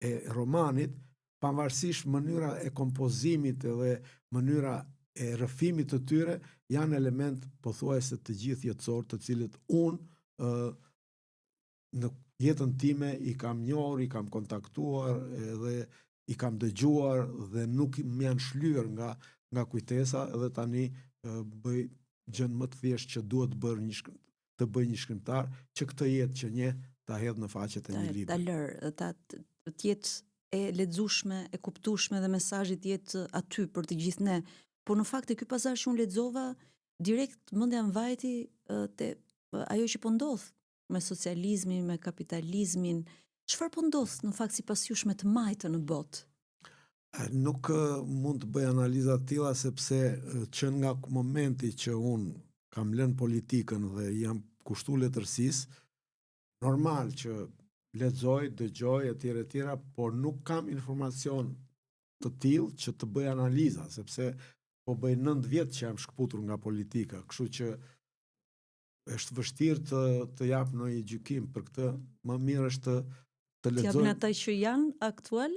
e romanit, pavarësisht mënyra e kompozimit dhe mënyra e rrëfimit të tyre, janë element pothuajse të gjithë jetësor, të cilët unë në jetën time i kam njohur, i kam kontaktuar dhe i kam dëgjuar dhe nuk më janë shlyer nga kujtesa, dhe tani bëj gjën më të thjeshtë që duhet të bëj një shkrimtar që këtë jetë që një ta hedh në faqet e një libri. Ta lër, të jetë e lexueshme, e kuptueshme dhe mesazhi të jetë aty për të gjithë ne. po në fakt ky pasazh që unë lexova direkt mendja më vajti te ajo që po ndodh me socializmin, me kapitalizmin. Çfarë po ndodh në fakt sipas jush me të majtën në botë? Nuk mund të bëj analiza të tilla sepse që nga momenti që unë kam lënë politikën dhe jam kushtuar letërsisë, normal që lexoj, dëgjoj etj, por nuk kam informacion të tillë që të bëj analiza, sepse po bëj 9 vjet që jam shkputur nga politika, kështu që është vështirë të jap ndonjë gjykim për këtë. Më mirë është të lexoj. T'japin ata që janë aktual?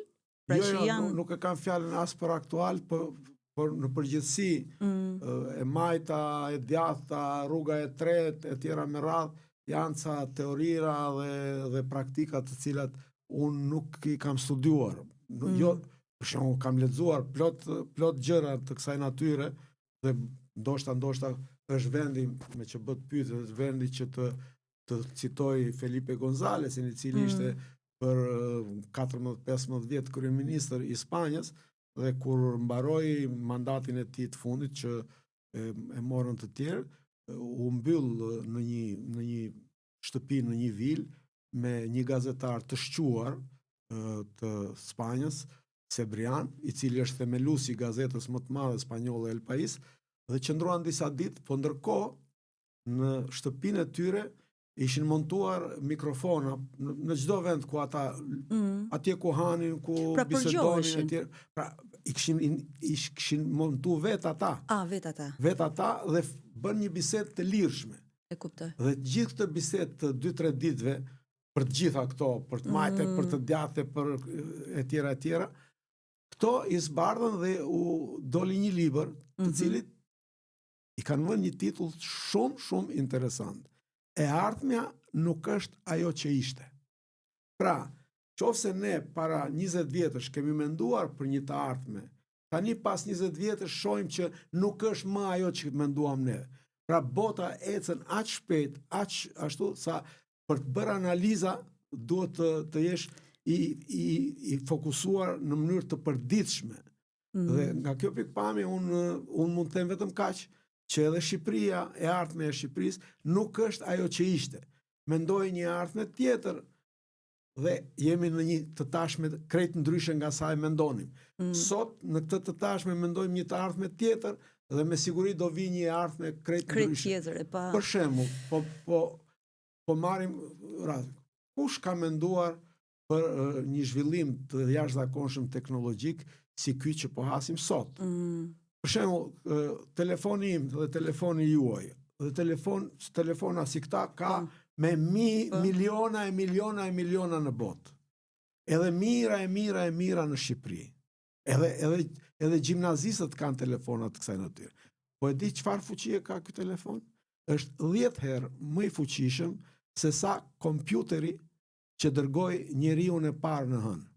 Pra Jo, që janë nuk e kam fjalën as për aktual, por në përgjithësi e majta, e djathta, rruga e tretë, etj me radhë, janë ca teorira dhe praktika të cilat unë nuk i kam studiuar. Jo, për shembull kam lexuar plot gjëra të kësaj natyre dhe ndoshta është vendi me që bët pyetje, është vendi që të citoj Felipe Gonzalesin, i cili ishte për 14-15 vjet kryeministër i Spanjës, dhe kur mbaroi mandatin e tij të fundit që e morën të tjerë, u mbyll në një shtëpi në një vilë me një gazetar të shquar të Spanjës, Cebrian, i cili është themeluesi i gazetës më të madhe spanjolle El País, dhe qëndruan disa ditë, po ndërkohë në shtëpinë e tyre ishin montuar mikrofona në çdo vend ku ata atje ku hanin, ku bisedonin etj. Pra i kishin montuar vetë ata. Vetë ata. Vetë ata dhe bën një bisedë të lirshme. E kuptoj. Dhe gjithë këtë bisedë të 2-3 ditëve për të gjitha këto, për të majte, për të djathte, për etj, këto i zbardhën dhe u doli një libër, të cilit i kanë vënë një titull shumë interesant. E ardhmja nuk është ajo që ishte. Pra, qofse ne para 20 vjetësh kemi menduar për një të ardhme, tani pas 20 vjetësh shohim që nuk është më ajo që menduam ne. Pra, bota ecën aq shpejt, aq ashtu sa për të bërë analiza duhet të jesh i fokusuar në mënyrë të përditshme. Dhe nga kjo pikpamje unë mund të them vetëm kaq, që edhe Shqipëria, e ardhme e Shqipërisë, nuk është ajo që ishte. Mendoj një ardhme tjetër dhe jemi në një të tashme krejt ndryshe nga sa e mendonim. Sot në këtë të tashme mendojmë një të ardhme tjetër dhe me siguri do vi një ardhme krejt ndryshe. Për shembull, po marrim rast. Kush ka menduar për një zhvillim të jashtëzakonshëm teknologjik si ky që po hasim sot? Për shembull, telefoni im dhe telefoni juaj, dhe telefona si këta ka me miliona në botë. Edhe mira në Shqipëri. Edhe gjimnazistët kanë telefona të kësaj natyre. Po e di çfarë fuqie ka ky telefon? Është 10 herë më i fuqishëm se sa kompjuteri që dërgoi njeriu e parë në hënë.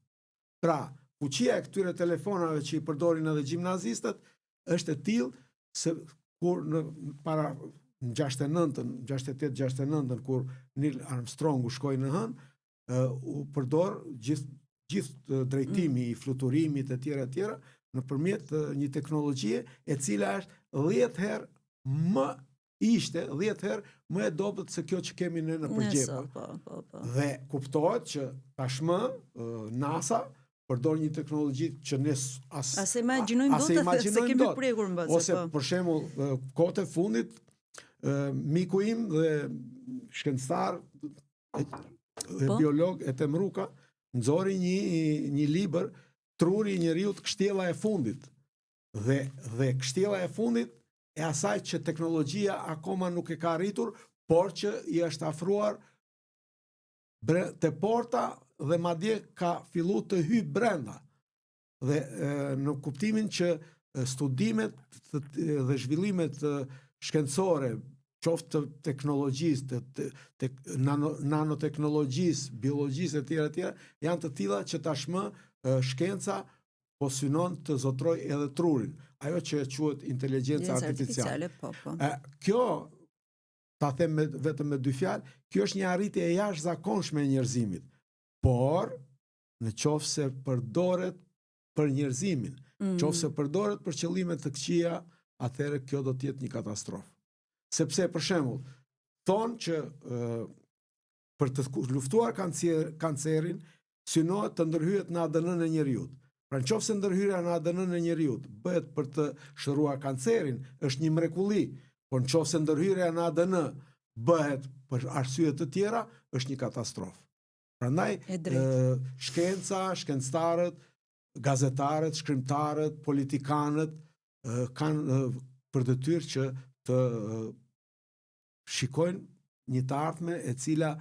Pra, fuqia e këtyre telefonave që i përdorin edhe gjimnazistët është e tillë se kur para 68-69 kur Neil Armstrong u shkoi në hënë, u përdor gjithë drejtimi i fluturimit etj nëpërmjet një teknologjie e cila është 10 herë më e dobët se kjo që kemi ne në përgjepë. Dhe kuptohet që tashmë NASA përdor një teknologji që ne as imagjinojmë dot se kemi prekur mbas. Ose për shembull, kohët e fundit miku im dhe shkencëtar biolog Etemruka nxori një libër, Truri i njeriut, kështjella e fundit. Dhe kështjella e fundit e asaj që teknologjia akoma nuk e ka arritur, por që i është afruar te porta dhe madje ka fillu të hyjë brenda. Dhe në kuptimin që studimet dhe zhvillimet shkencore, qoftë të teknologjisë, të nanoteknologjisë, biologjisë etj, janë të tilla që tashmë shkenca po synon të zotroj edhe trurin, ajo që quhet inteligjenca artificiale. Kjo, ta them vetëm me 2 fjalë, kjo është një arritje e jashtëzakonshme e njerëzimit. Por, në qoftë se përdoret për njerëzimin Qofse përdoret për qëllime të këqija, atëherë kjo do të jetë një katastrofë. Sepse për shembull, thonë që për të luftuar kancerin, synohet të ndërhyjet në ADN-n e njeriut. Pra nëse ndërhyrja në ADN-n e njeriut bëhet për të shëruar kancerin, është një mrekulli, por nëse ndërhyrja në ADN bëhet për arsye të tjera, është një katastrofë. Prandaj shkenca, shkencëtarët, gazetarët, shkrimtarët, politikanët kanë për detyrë që të shikojnë një të ardhme e cila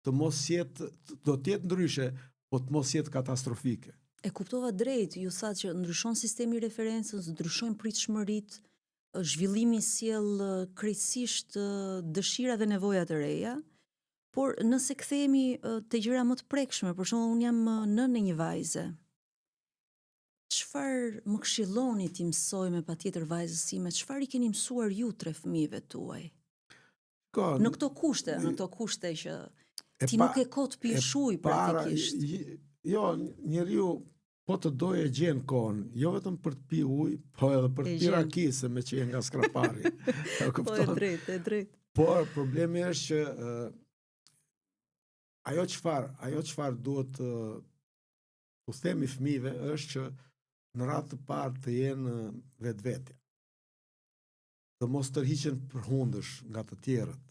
të mos jetë, do të jetë ndryshe, po të mos jetë katastrofike. E kuptova drejt, ju thatë që ndryshon sistemi referencës, ndryshojnë pritshmëritë, zhvillimi sjell krejtësisht dëshira dhe nevoja të reja, por nëse kthehemi te gjëra më të prekshme, për shembull unë jam nënë e një vajze. Çfarë më këshilloni ti mësoj me patjetër vajzës sime, çfarë I keni mësuar ju 3 fëmijëve tuaj? Në këto kushte që ti nuk e kot pishuj praktikisht. Jo, njeriu po të doje gjen kohën, jo vetëm për të pi ujë, po edhe për të pi rakisë, me që je nga skrapari. Po e drejt. Por problemi është që ajo çfarë duhet u themi fëmijëve është që në radhë të parë të jenë vetvetja. Të mos tërhiqen përhundësh nga të tjerët.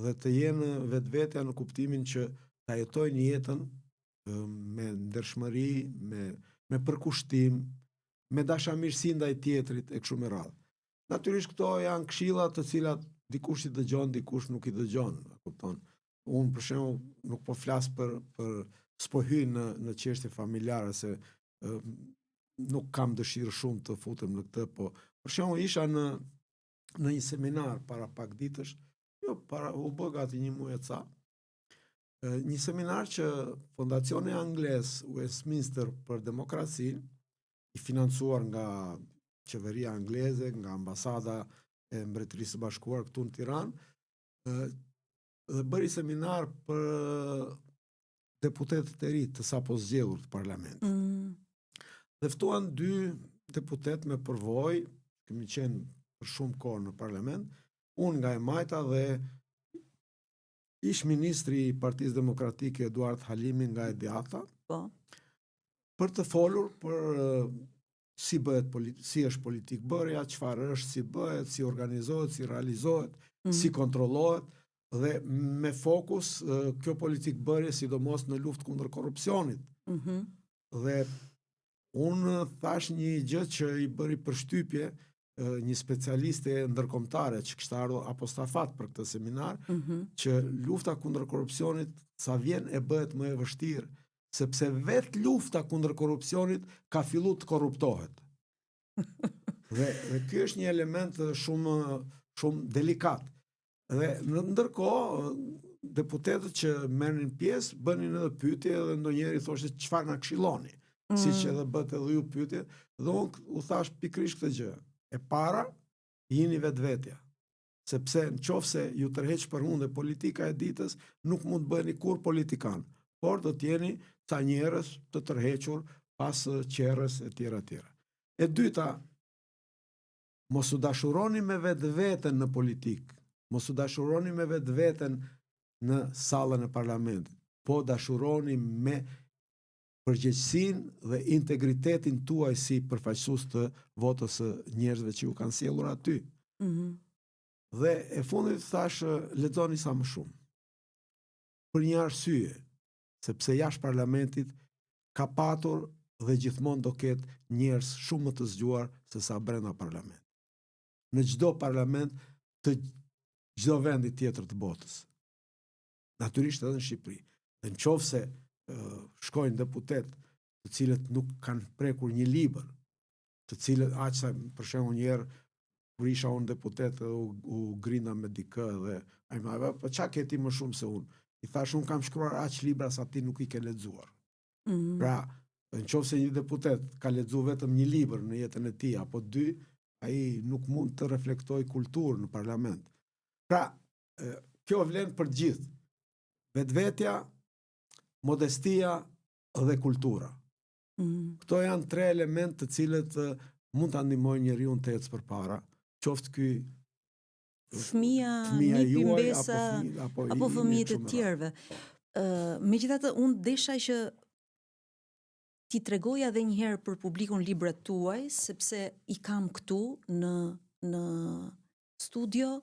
Dhe të jenë vetvetja në kuptimin që ta jetojnë jetën me ndershmëri, me përkushtim, me dashamirësi ndaj tjetrit e kështu me radhë. Natyrisht këto janë këshilla të cilat dikush I dëgjon, dikush nuk I dëgjon, kupton. Unë për shembull nuk po flas për s'po hyj në çështje familjare se nuk kam dëshirë shumë të futem në këtë, po për shembull isha në një seminar para pak ditësh, u bë gati një muaj e ca, një seminar që Fondacioni Anglez Westminster për Demokracinë, I financuar nga qeveria angleze, nga ambasada e Mbretërisë së Bashkuar këtu në Tiranë, dhe bëri seminar për deputetët e ri të sapo zgjedhur të parlamentit. Dhe ftuan 2 deputet me përvojë, kemi qenë për shumë kohë në parlament, unë nga e Majta dhe ish ministri I Partisë Demokratike Eduard Halimi nga e Djata, për të folur për si është politikë bërja, çfarë është, si bëhet, si organizohet, si realizohet, si kontrollohet, dhe me fokus kjo politikë bërje sidomos në luftë kundër korrupsionit. Dhe unë thash një gjë që I bëri përshtypje një specialiste ndërkombëtare që kishte ardhur apostafat për këtë seminar, që lufta kundër korrupsionit sa vjen e bëhet më e vështirë, sepse vetë lufta kundër korrupsionit ka filluar të korruptohet. Dhe ky është një element shumë delikat. Dhe ndërkohë deputetët që merrnin pjesë bënin edhe pyetje dhe ndonjëri thoshte çfarë na këshilloni, siç edhe bëhet edhe ju pyetje, dhe unë u thash pikërisht këtë gjë. E para, jini vetvetja. Sepse nëse ju tërheq përhundë politika e ditës, nuk mund të bëheni kur politikan, por do të jeni ca njerëz të tërhequr pas qerrës e tjera. E dyta, mos u dashuroni me vetveten në politikë, mos u dashuroni me vetveten në sallën e parlamentit, po dashuroni me përgjegjësinë dhe integritetin tuaj si përfaqësues të votës së njerëzve që ju kanë sjellur aty. Dhe e fundit thash, lexoni sa më shumë. Për një arsye, sepse jashtë parlamentit ka patur dhe gjithmonë do ketë njerëz shumë më të zgjuar se sa brenda parlamentit. Në çdo parlament të çdo vendi tjetër të botës. Natyrisht edhe në Shqipëri. Dhe nëse shkojnë deputet të cilët nuk kanë prekur një libër, të cilët aq për shembull një herë kur isha unë deputet u grinda me dikë dhe ai më tha, po çka ke ti më shumë se unë? I thash, unë kam shkruar aq libra sa ti nuk I ke lexuar. Pra, nëse një deputet ka lexuar vetëm një libër në jetën e tij apo 2, ai nuk mund të reflektojë kulturë në parlament. Pra, kjo vlen për gjithë. Vetvetja, modestia dhe kultura. Këto janë 3 element të cilët mund ta ndihmojnë njeriu të ecë përpara, qoftë ky fëmia, fëmia nipi, juaj mbesa apo apo i fëmijët e shumë me radhë. tjerëve. Megjithatë, unë desha që ti tregoja edhe një herë për publikun librat tuaj, sepse i kam këtu në studio,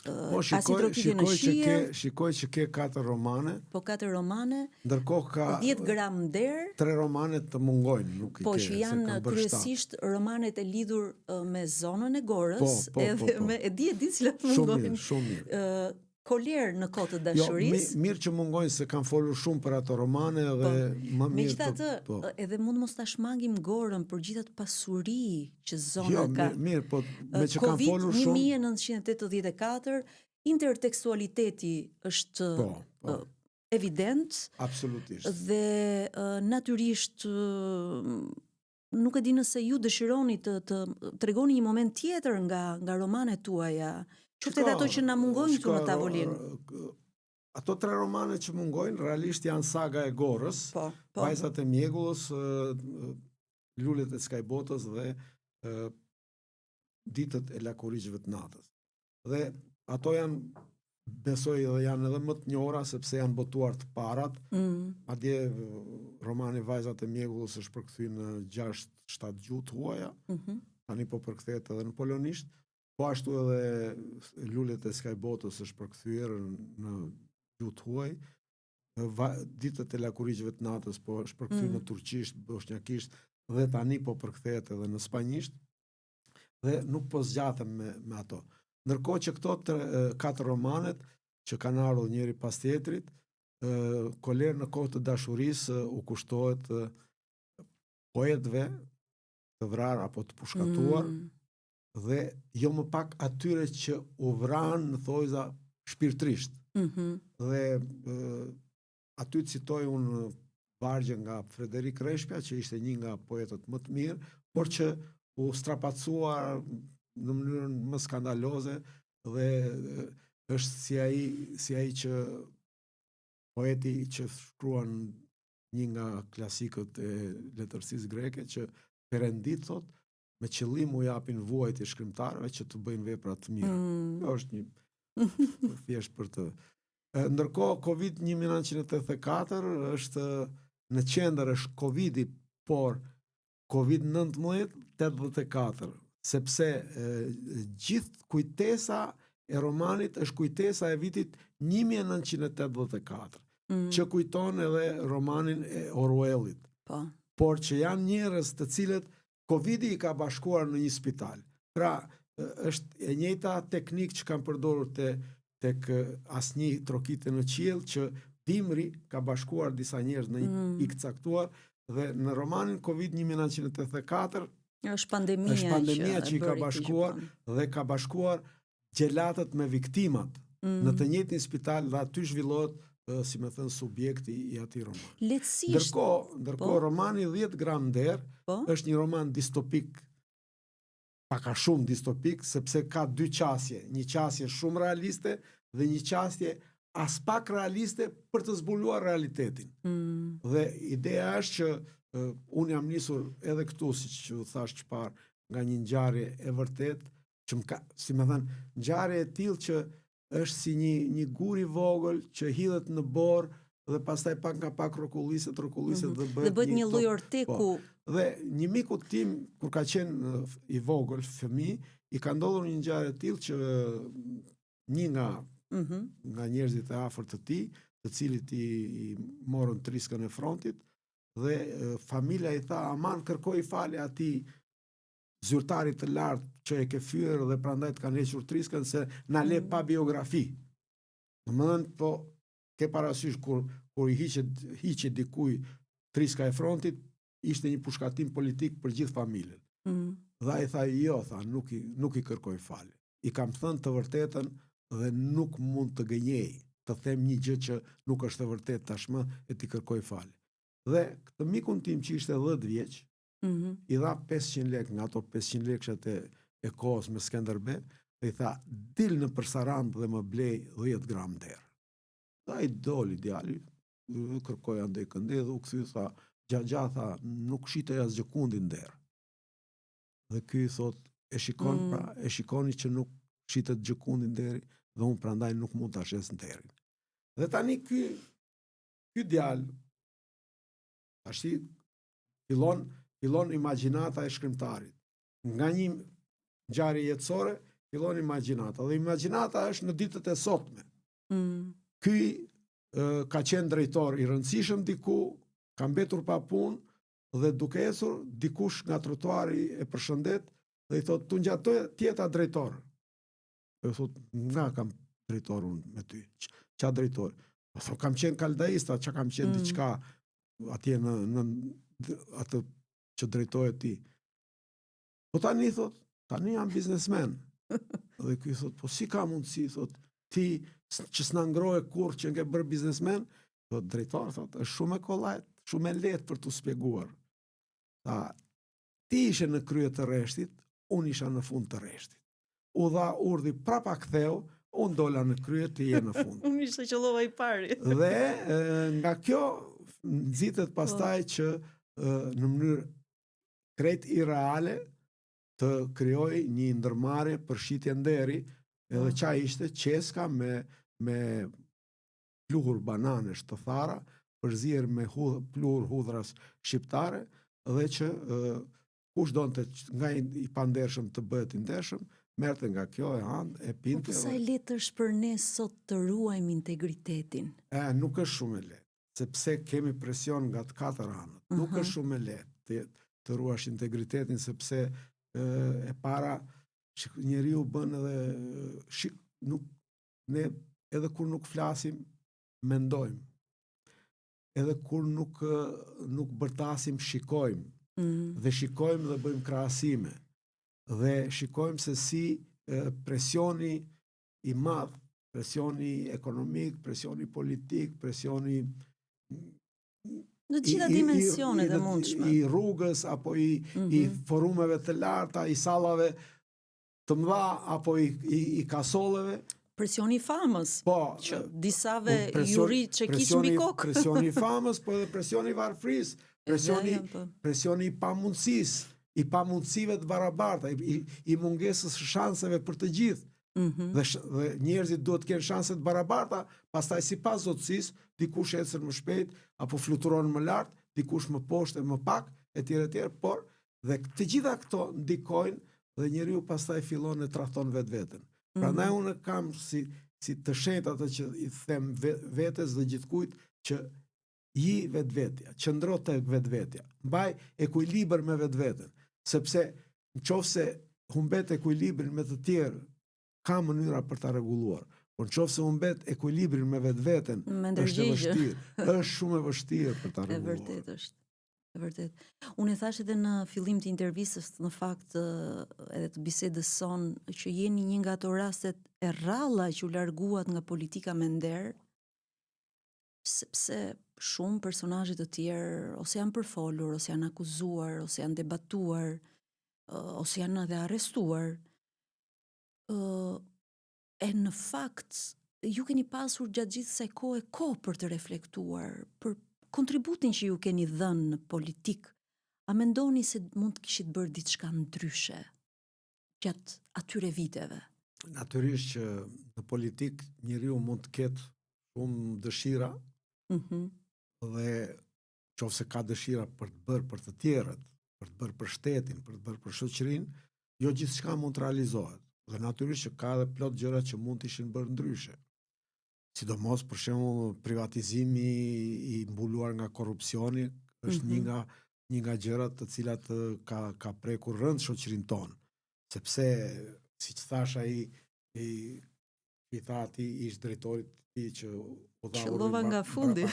pasi trokitje në shihet, shikoj që ke 4 romane, po 4 romane, ndërkohë ka 10 gram nder, 3 romane të mungojnë, nuk i po ke, që se janë kam bërë 7. kryesisht romanet e lidhur me zonën e Gorës, Po. me e di cilat Shumë mungojnë. mirë, shumë mirë. Koler në kohë të Jo, dashurisë. mirë që mungojnë se kam folur shumë për ato romane dhe më mirë Megjithatë, edhe mund mos ta shmangim Gorën për gjithë atë pasuri që zona ka. Mirë, po me që kam folur shumë. Covid 1984, intertekstualiteti është evident. Absolutisht. Dhe natyrisht nuk e di nëse ju dëshironi të tregoni një moment tjetër nga romanet tuaja. Qoftë edhe ato që na mungojnë këtu në tavolinë. Ato 3 romane që mungojnë realisht janë Saga e Gorës, Vajzat e Mjegullës, Lulet e Skajbotës dhe Ditët e Lakurigjve të natës. Dhe ato janë, besoj dhe janë edhe më të njohura sepse janë botuar të parat. Madje romani Vajzat e Mjegullës është përkthyer në 6-7 gjuhë të huaja. Tani po përkthehet edhe në polonisht. Po ashtu edhe Lulet e Skajbotës është përkthyer në gjuhë të huaj. Ditët e Lakurigjve të natës po është përkthyer në turqisht, bosnjakisht dhe tani po përkthehet edhe në spanjisht. Dhe nuk po zgjatem me ato. Ndërkohë që këto 4 romanet që kanë ardhur njëri pas tjetrit, Koler në kohë të dashurisë u kushtohet poetëve të vrarë apo të pushkatuar, dhe jo më pak atyre që u vranë në thojza shpirtërisht. Dhe aty citoj unë vargje nga Frederik Reshpja, që ishte një nga poetët më të mirë, por që u strapacuar në mënyrën më skandaloze dhe është si ai që poeti që shkruan një nga klasikët e letërsisë greke, që Perendit thot, me qëllim u japin vuajtje shkrimtarëve që të bëjnë vepra të mira. Kjo është një thjesht për të. Ndërkohë Covid 1984 është në qendër është Covidi, por Covid-19 84, sepse gjithë kujtesa e romanit është kujtesa e vitit 1984, që kujton edhe romanin e Orwellit. Por që janë njerëz të cilët Covidi i ka bashkuar në një spital. Pra, është e njëjta teknikë që kanë përdorur tek asnjë trokitje në qiell, që dimri ka bashkuar disa njerëz në një pikë caktuar, dhe në romanin Covid 1984 është pandemia që i ka bashkuar dhe ka bashkuar gjelatët me viktimat në të njëjtin spital, dhe aty zhvillohet, si më thënë, subjekti i atij roman. Lehtësisht. Ndërkohë romani 10 gram nder është një roman distopik, pak a shumë distopik, sepse ka 2 qasje, një qasje shumë realiste dhe një qasje as pak realiste për të zbuluar realitetin. Dhe ideja është që unë jam nisur edhe këtu, siç u thash çfarë, nga një ngjarje e vërtet, që më ka, si më thënë, ngjarje e tillë që është si një gur i vogël që hidhet në borë dhe pastaj pak nga pak rokulliset dhe bëhet një lloj orteku. Dhe një miku tim, kur ka qenë i vogël, fëmijë, i ka ndodhur një ngjarje e tillë që një nga njerëzit e afërt të tij, të cilit i morën triskën e frontit, dhe familja i tha, aman kërkoi falje atij zyrtarit të lartë që e ke fyer dhe prandaj të kanë hequr triskën, se na le pa biografi. Domethënë, po ke parasysh kur i hiqet dikuj triska e frontit, ishte një pushkatim politik për gjithë familjen. Dhe ai tha, jo, nuk i kërkoj falje. I kam thënë të vërtetën dhe nuk mund të gënjej të them një gjë që nuk është e vërtetë tashmë e t'i kërkoj falje. Dhe këtë mikun tim që ishte 10 vjeç, i dha 500 lekë nga ato 500 lekëshat e kohës me Skënderbej, dhe i tha, dil në Përsarand dhe më blej 10 gram nder. Dhe ai doli djali, kërkoi andej këndej dhe u kthy, tha, gjatë tha, nuk shitej asgjë kundi nder. Dhe ky i thot, e shikoni që nuk shitet gjë kundi nderi dhe unë prandaj nuk mund ta shes nderin. Dhe tani ky djalë tash fillon imagjinata e shkrimtarit. Nga një ngjarje jetësore fillon imagjinata. Dhe imagjinata është në ditët e sotme. Ky ka qenë drejtor i rëndësishëm diku, ka mbetur pa punë dhe duke ecur dikush nga trotuari e përshëndet dhe i thot, tu ngjatoje tjeta drejtor. E thot, nga kam drejtor unë me ty? Qa drejtor? Po thot, kam qenë kaldaista, qa kam qenë diçka atje në atë që drejtoje ti. Po tani thot, tani jam biznesmen. Dhe ky thot, po si ka mundësi, thot, ti që s'na ngrohe kur që nge bërë biznesmen, thot, drejtor, thot, është shumë e kollajt, shumë e lehtë për t'u spjeguar. Tha, ti ishe në krye të rreshtit, unë isha në fund të rreshtit. U dha urdhi prapa ktheu, unë dola në krye, ti je në fund. Unë ishte qellova i pari. Dhe nga kjo nxitet pastaj që në mënyrë krejt irreale të krijoj një ndërmarrje për shitje nderi, edhe qa ishte qeska me pluhur bananesh të thara, përzier me pluhur hudhras shqiptare, dhe që kush donte nga i pandershëm të bëhet i ndershëm, merrte nga kjo e hanë, e pinte. Po sa e lehtë është për ne sot të ruajmë integritetin? Nuk është shumë e lehtë, sepse kemi presion nga të katër anët. Nuk është shumë e lehtë të ruash integritetin, sepse e para njeriu bën edhe ne edhe kur nuk flasim, mendojmë. Edhe kur nuk bërtasim, shikojmë. Dhe shikojmë dhe bëjmë krahasime. Dhe shikojmë se si presioni i madh, presioni ekonomik, presioni politik, presioni në gjitha dimensionet e mundshme. I rrugës, apo i forumeve të larta, i sallave të mëdha, apo i kasolleve. Presioni i famës, që disave juri që kishin mbi kokë. Presioni i famës, po edhe presioni i varfrisë, presioni i pamundësisë, i pamundësive të barabarta, i mungesës shanseve për të gjithë. Dhe njerëzit duhet të kenë shanse të barabarta, pastaj sipas zotësisë, dikush ecën më shpejt apo fluturon më lart, dikush më poshtë e më pak, etj, por dhe të gjitha këto ndikojnë dhe njeriu pastaj fillon e tradhton vetveten. Prandaj unë kam si të shenjtë atë që i them vetes dhe gjithkujt që ji vetvetja, qëndro tek vetvetja, mbaj ekuilibër me vetveten, sepse nëse humbet ekuilibrin me të tjerë, ka mënyra për ta rregulluar. Por nëse humbet ekuilibrin me vetveten, është e vështirë. Është shumë e vështirë për ta rregulluar. E vërtet është. E vërtet. Unë e thash edhe në fillim të intervistës, në fakt edhe të bisedës son, që jeni një nga ato rastet e rralla që u larguat nga politika me nder, sepse shumë personazhe të tjerë ose janë përfolur, ose janë akuzuar, ose janë debatuar, ose janë edhe arrestuar. E në fakt, ju keni pasur gjatë gjithë kësaj kohë për të reflektuar, për kontributin që ju keni dhënë në politik. A mendoni se mund të kishit bërë diçka ndryshe gjatë atyre viteve? Natyrisht që në politik njeriu mund të ketë shumë dëshira, dhe nëse ka dëshira për të bërë për të tjerët, për të bërë për shtetin, për të bërë për shoqërinë, jo gjithçka mund të realizohet. Dhe natyrisht që ka edhe plot gjëra që mund të ishin bërë ndryshe. Sidomos për shembull privatizimi i mbuluar nga korrupsioni është një nga gjërat të cilat ka prekur rënd shoqërinë tonë. Sepse, siç thash, i tha ati ish drejtorit ti që u dha qellova nga fundi.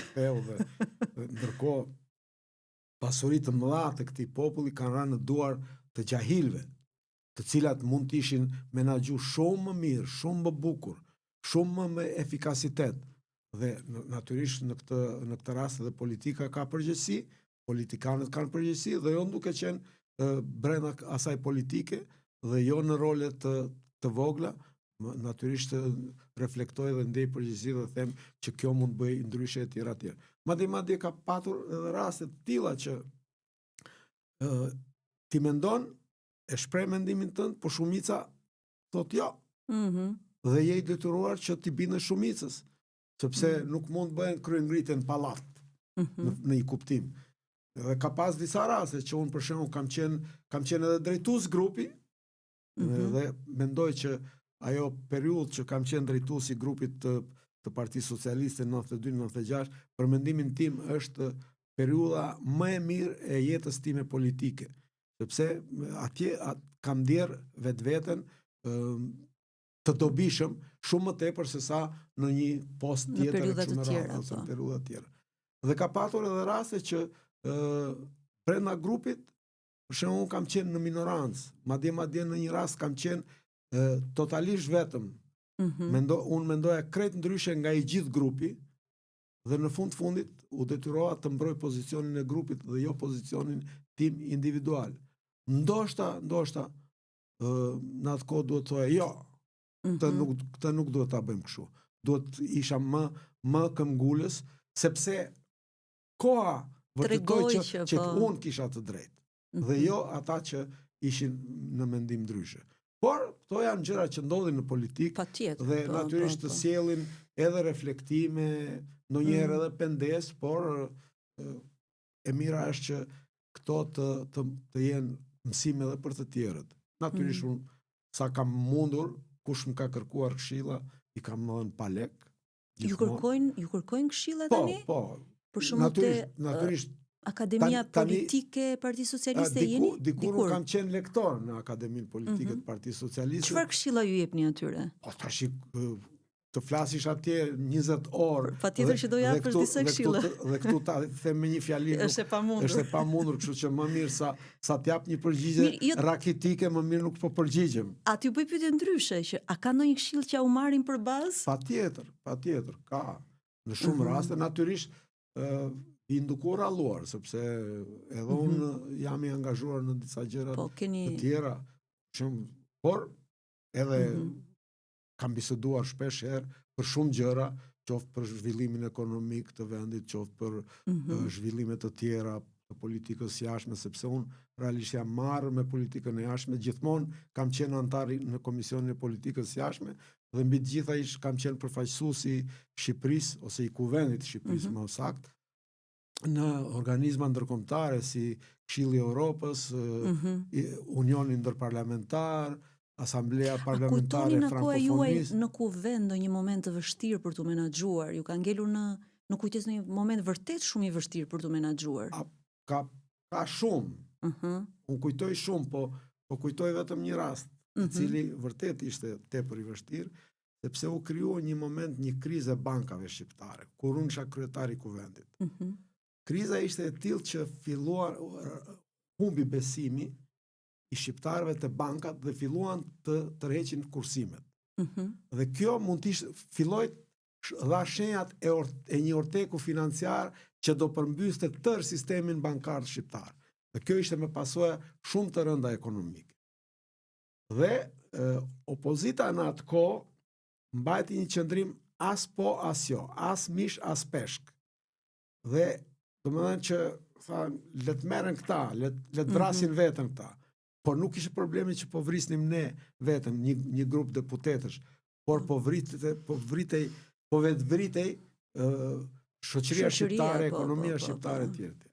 Ndërkohë pasuritë të mëdha të këtij populli kanë rënë në duar të gjahilëve, të cilat mund të ishin menaxhu shumë më mirë, shumë më bukur, shumë më me efikasitet. Dhe natyrisht në këtë rast edhe politika ka përgjegjësi, politikanët kanë përgjegjësi, dhe jo duke qenë brenda asaj politike dhe jo në role të vogla, natyrisht reflektoj dhe ndej përgjegjësi dhe them që kjo mund bëj ndryshe e tjera tjera. Madje ka patur edhe raste të tilla që ti mendon, e shpreh mendimin tënd, por shumica thot jo. Dhe je i detyruar që ti bindesh shumicës, sepse nuk mund bëhen kryengritje në pallat në një kuptim. Dhe ka pas disa raste që unë për shembull kam qenë edhe drejtues grupi dhe mendoj që ajo periudhë që kam qenë drejtues i grupit të Partisë Socialiste 92-96, për mendimin tim është periudha më e mirë e jetës time politike, sepse atje kam ndier vetveten të dobishëm shumë më tepër se sa në një post tjetër periudha të tjera, ose në periudha të tjera. Dhe ka patur edhe raste që brenda grupit, për shembull, kam qenë në minorancë, madje në një rast kam qenë totalisht vetëm. Unë mendoja krejt ndryshe nga i gjithë grupi dhe në fundit u detyrova të mbroj pozicionin e grupit dhe jo pozicionin tim individual. Ndoshta në atë kohë duhet thoya jo, këtë nuk duhet ta bëjmë kështu. Duhet isha më këmbgulës, sepse koha vërtetoi që unë kisha të drejtë dhe jo ata që ishin në mendim ndryshe. Por këto janë gjëra që ndodhin në politikë dhe natyrisht të sjellin edhe reflektime, ndonjëherë edhe pendes, por e mira është që këto të jenë mësim edhe për të tjerët. Natyrisht unë sa kam mundur, kush më ka kërkuar këshilla, i kam dhënë pa lek. Ju kërkojnë këshilla tani? Po. Për shembull natyrisht Akademia Politike e Partisë Socialiste jeni? Dikur kam qenë lektor në Akademinë Politike të Partisë Socialiste. Çfarë këshilla ju jepni atyre? Tash të flasish atje 20 orë. Patjetër që do japësh disa këshilla. Dhe këtu ta them me një fjali. Është e pamundur. Është e pamundur, kështu që më mirë sa t'jap një përgjigje rakitike, më mirë nuk po përgjigjem. A ti bëj pyetje ndryshe, që a ka ndonjë këshill që u marrin për bazë? Patjetër, ka. Në shumë raste natyrisht i ndukur ralluar, sepse edhe unë jam i angazhuar në disa gjëra të tjera, por edhe kam biseduar shpesh herë për shumë gjëra, qoftë për zhvillimin ekonomik të vendit, qoftë për zhvillime të tjera të politikës jashtme, sepse unë realisht jam marrë me politikën e jashtme, gjithmonë kam qenë antar në Komisionin e Politikës Jashtme dhe mbi të gjitha kam qenë përfaqësues i Shqipërisë ose i Kuvendit të Shqipërisë më saktë në organizma ndërkombëtare si Këshilli i Evropës, Unioni Ndërparlamentar, Asamblea Parlamentare Frankofonisë. A kujtoni në kohën juaj në kuvend ndonjë moment të vështirë për t'u menaxhuar? Ju ka ngelur në kujtesë në një moment vërtet shumë i vështirë për t'u menaxhuar? Ka shumë. Unë kujtoj shumë, po kujtoj vetëm një rast, i cili vërtet ishte tepër i vështirë, sepse u krijua një moment një krizë bankave shqiptare, kur unë isha kryetari i kuvendit. Kriza ishte e tillë që filluar humbi besimi i shqiptarëve të bankat dhe filluan të tërheqin kursimet. Dhe kjo mund të filloi dha shenjat e një orteku financiar që do përmbyste tërë sistemin bankar shqiptar. Dhe kjo ishte me pasojë shumë të rënda ekonomike. Dhe opozita në atë kohë mbajti një qëndrim as po as jo, as mish as peshk. Dhe domethënë që le të merren këta, le të vrasin veten këta. Por nuk ishte problemi që po vrisnim ne vetëm një grup deputetësh, por po vetvritej shoqëria shqiptare, ekonomia shqiptare e tjerë.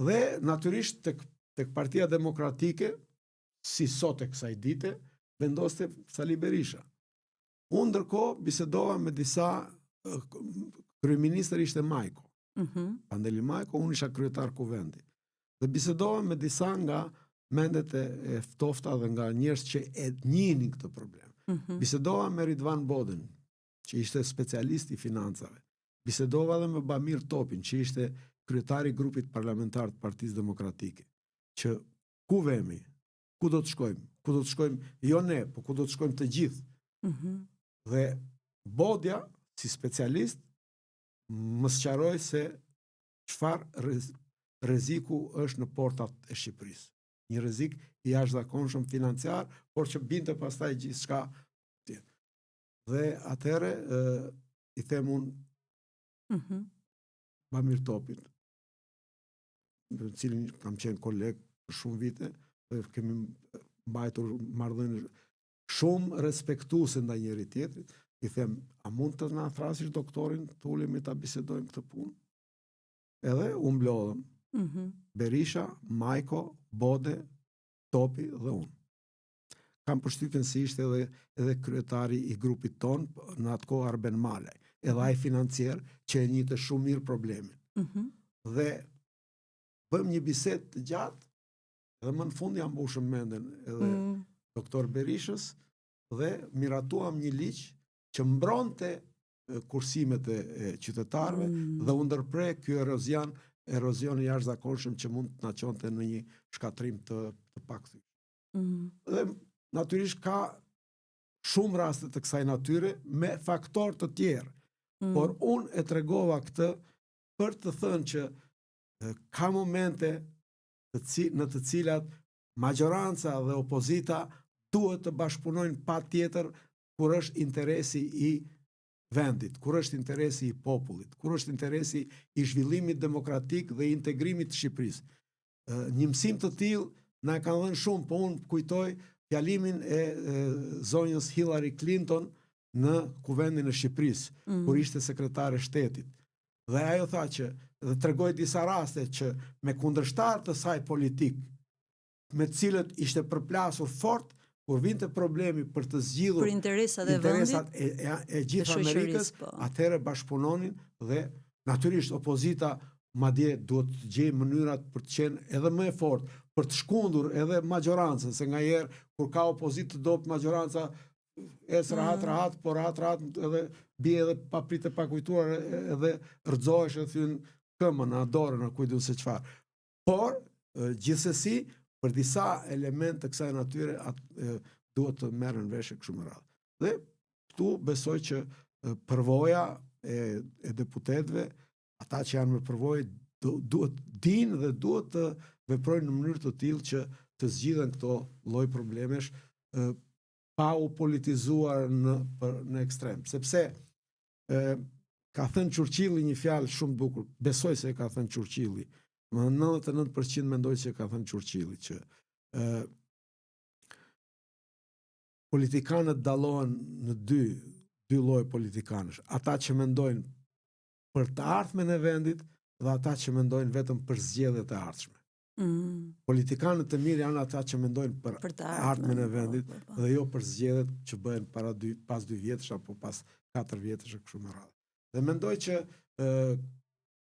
Dhe natyrisht tek Partia Demokratike, si sot e kësaj dite, vendoste Sali Berisha. Unë ndërkohë bisedova me disa kryeministër ishte Majko. Pandeli Majko, unë isha kryetar kuvendit. Dhe bisedova me disa nga mendet e ftofta dhe nga njerëz që e njihnin këtë problem. Bisedova me Ridvan Bodën, që ishte specialist i financave. Bisedova dhe me Bamir Topin, që ishte kryetari i grupit parlamentar të Partisë Demokratike. Që ku vemi? Ku do të shkojmë? Ku do të shkojmë jo ne, po ku do të shkojmë të gjithë? Dhe Bodja, si specialist, më sqaroi se çfarë rreziku është në portat e Shqipërisë. Një rrezik i jashtëzakonshëm financiar, por që binte pastaj gjithçka tjetër. Dhe atëherë i them unë Bamir Topit, në cilin kam qenë koleg për shumë vite, dhe kemi mbajtur marrëdhënie shumë respektuese ndaj njëri tjetrit, i them, a mund të na thrasësh doktorin, të ulemi ta bisedojmë këtë punë? Edhe u mblodhëm. Berisha, Majko, Bode, Topi dhe unë. Kam përshtypjen se ishte edhe kryetari i grupit ton në atë kohë Arben Malaj, edhe ai financier që e njihte shumë mirë problemin. Dhe bëm një bisedë të gjatë, dhe më në fund jam mbushëm menden edhe doktor Berishës, dhe miratuam një ligj që mbronte kursimet e qytetarëve dhe u ndërpre ky erozion i jashtëzakonshëm që mund të na çonte në një shkatrim të pakthyeshëm. Dhe natyrisht ka shumë raste të kësaj natyre me faktorë të tjerë, por unë e tregova këtë për të thënë që ka momente në të cilat majoranca dhe opozita duhet të bashkëpunojnë patjetër kur është interesi i vendit, kur është interesi i popullit, kur është interesi i zhvillimit demokratik dhe integrimit të Shqipërisë. Një mësim të tillë na e kanë dhënë shumë, po unë kujtoj fjalimin e zonjës Hillary Clinton në Kuvendin e Shqipërisë, kur ishte sekretare shtetit. Dhe ajo tha që, dhe tregoi disa raste që me kundërshtar të saj politik, me të cilët ishte përplasur fort, kur vinte problemi për të zgjidhur për interesat e gjithë Amerikës, atëherë bashkëpunonin dhe natyrisht opozita madje duhet të gjejë mënyrat për të qenë edhe më e fortë, për të shkundur edhe majorancën, se ngaherë kur ka opozitë të dobët majoranca rahat, por rahat edhe bie edhe pa pritë pa kujtuar edhe rrëzohesh e thyn këmën, a dorën, a kujtu se çfarë. Por gjithsesi për disa elemente të kësaj natyre duhet të merren vesh kështu me radhë. Dhe këtu besoj që përvoja e deputetëve, ata që janë me përvojë, duhet dinë dhe duhet të veprojnë në mënyrë të tillë që të zgjidhen këto lloj problemesh pa u politizuar në ekstrem. Sepse ka thënë Churchilli një fjalë shumë bukur, besoj se e ka thënë Churchilli, më 99% mendoj që ka thënë Churchilli, që politikanët dallohen në dy lloj politikanësh, ata që mendojnë për të ardhmen e vendit dhe ata që mendojnë vetëm për zgjedhjet e ardhshme. Politikanët e mirë janë ata që mendojnë për të ardhmen e vendit dhe jo për zgjedhjet që bëhen pas 2 vjetësh apo pas 4 vjetësh e kështu me radhë. Dhe mendoj që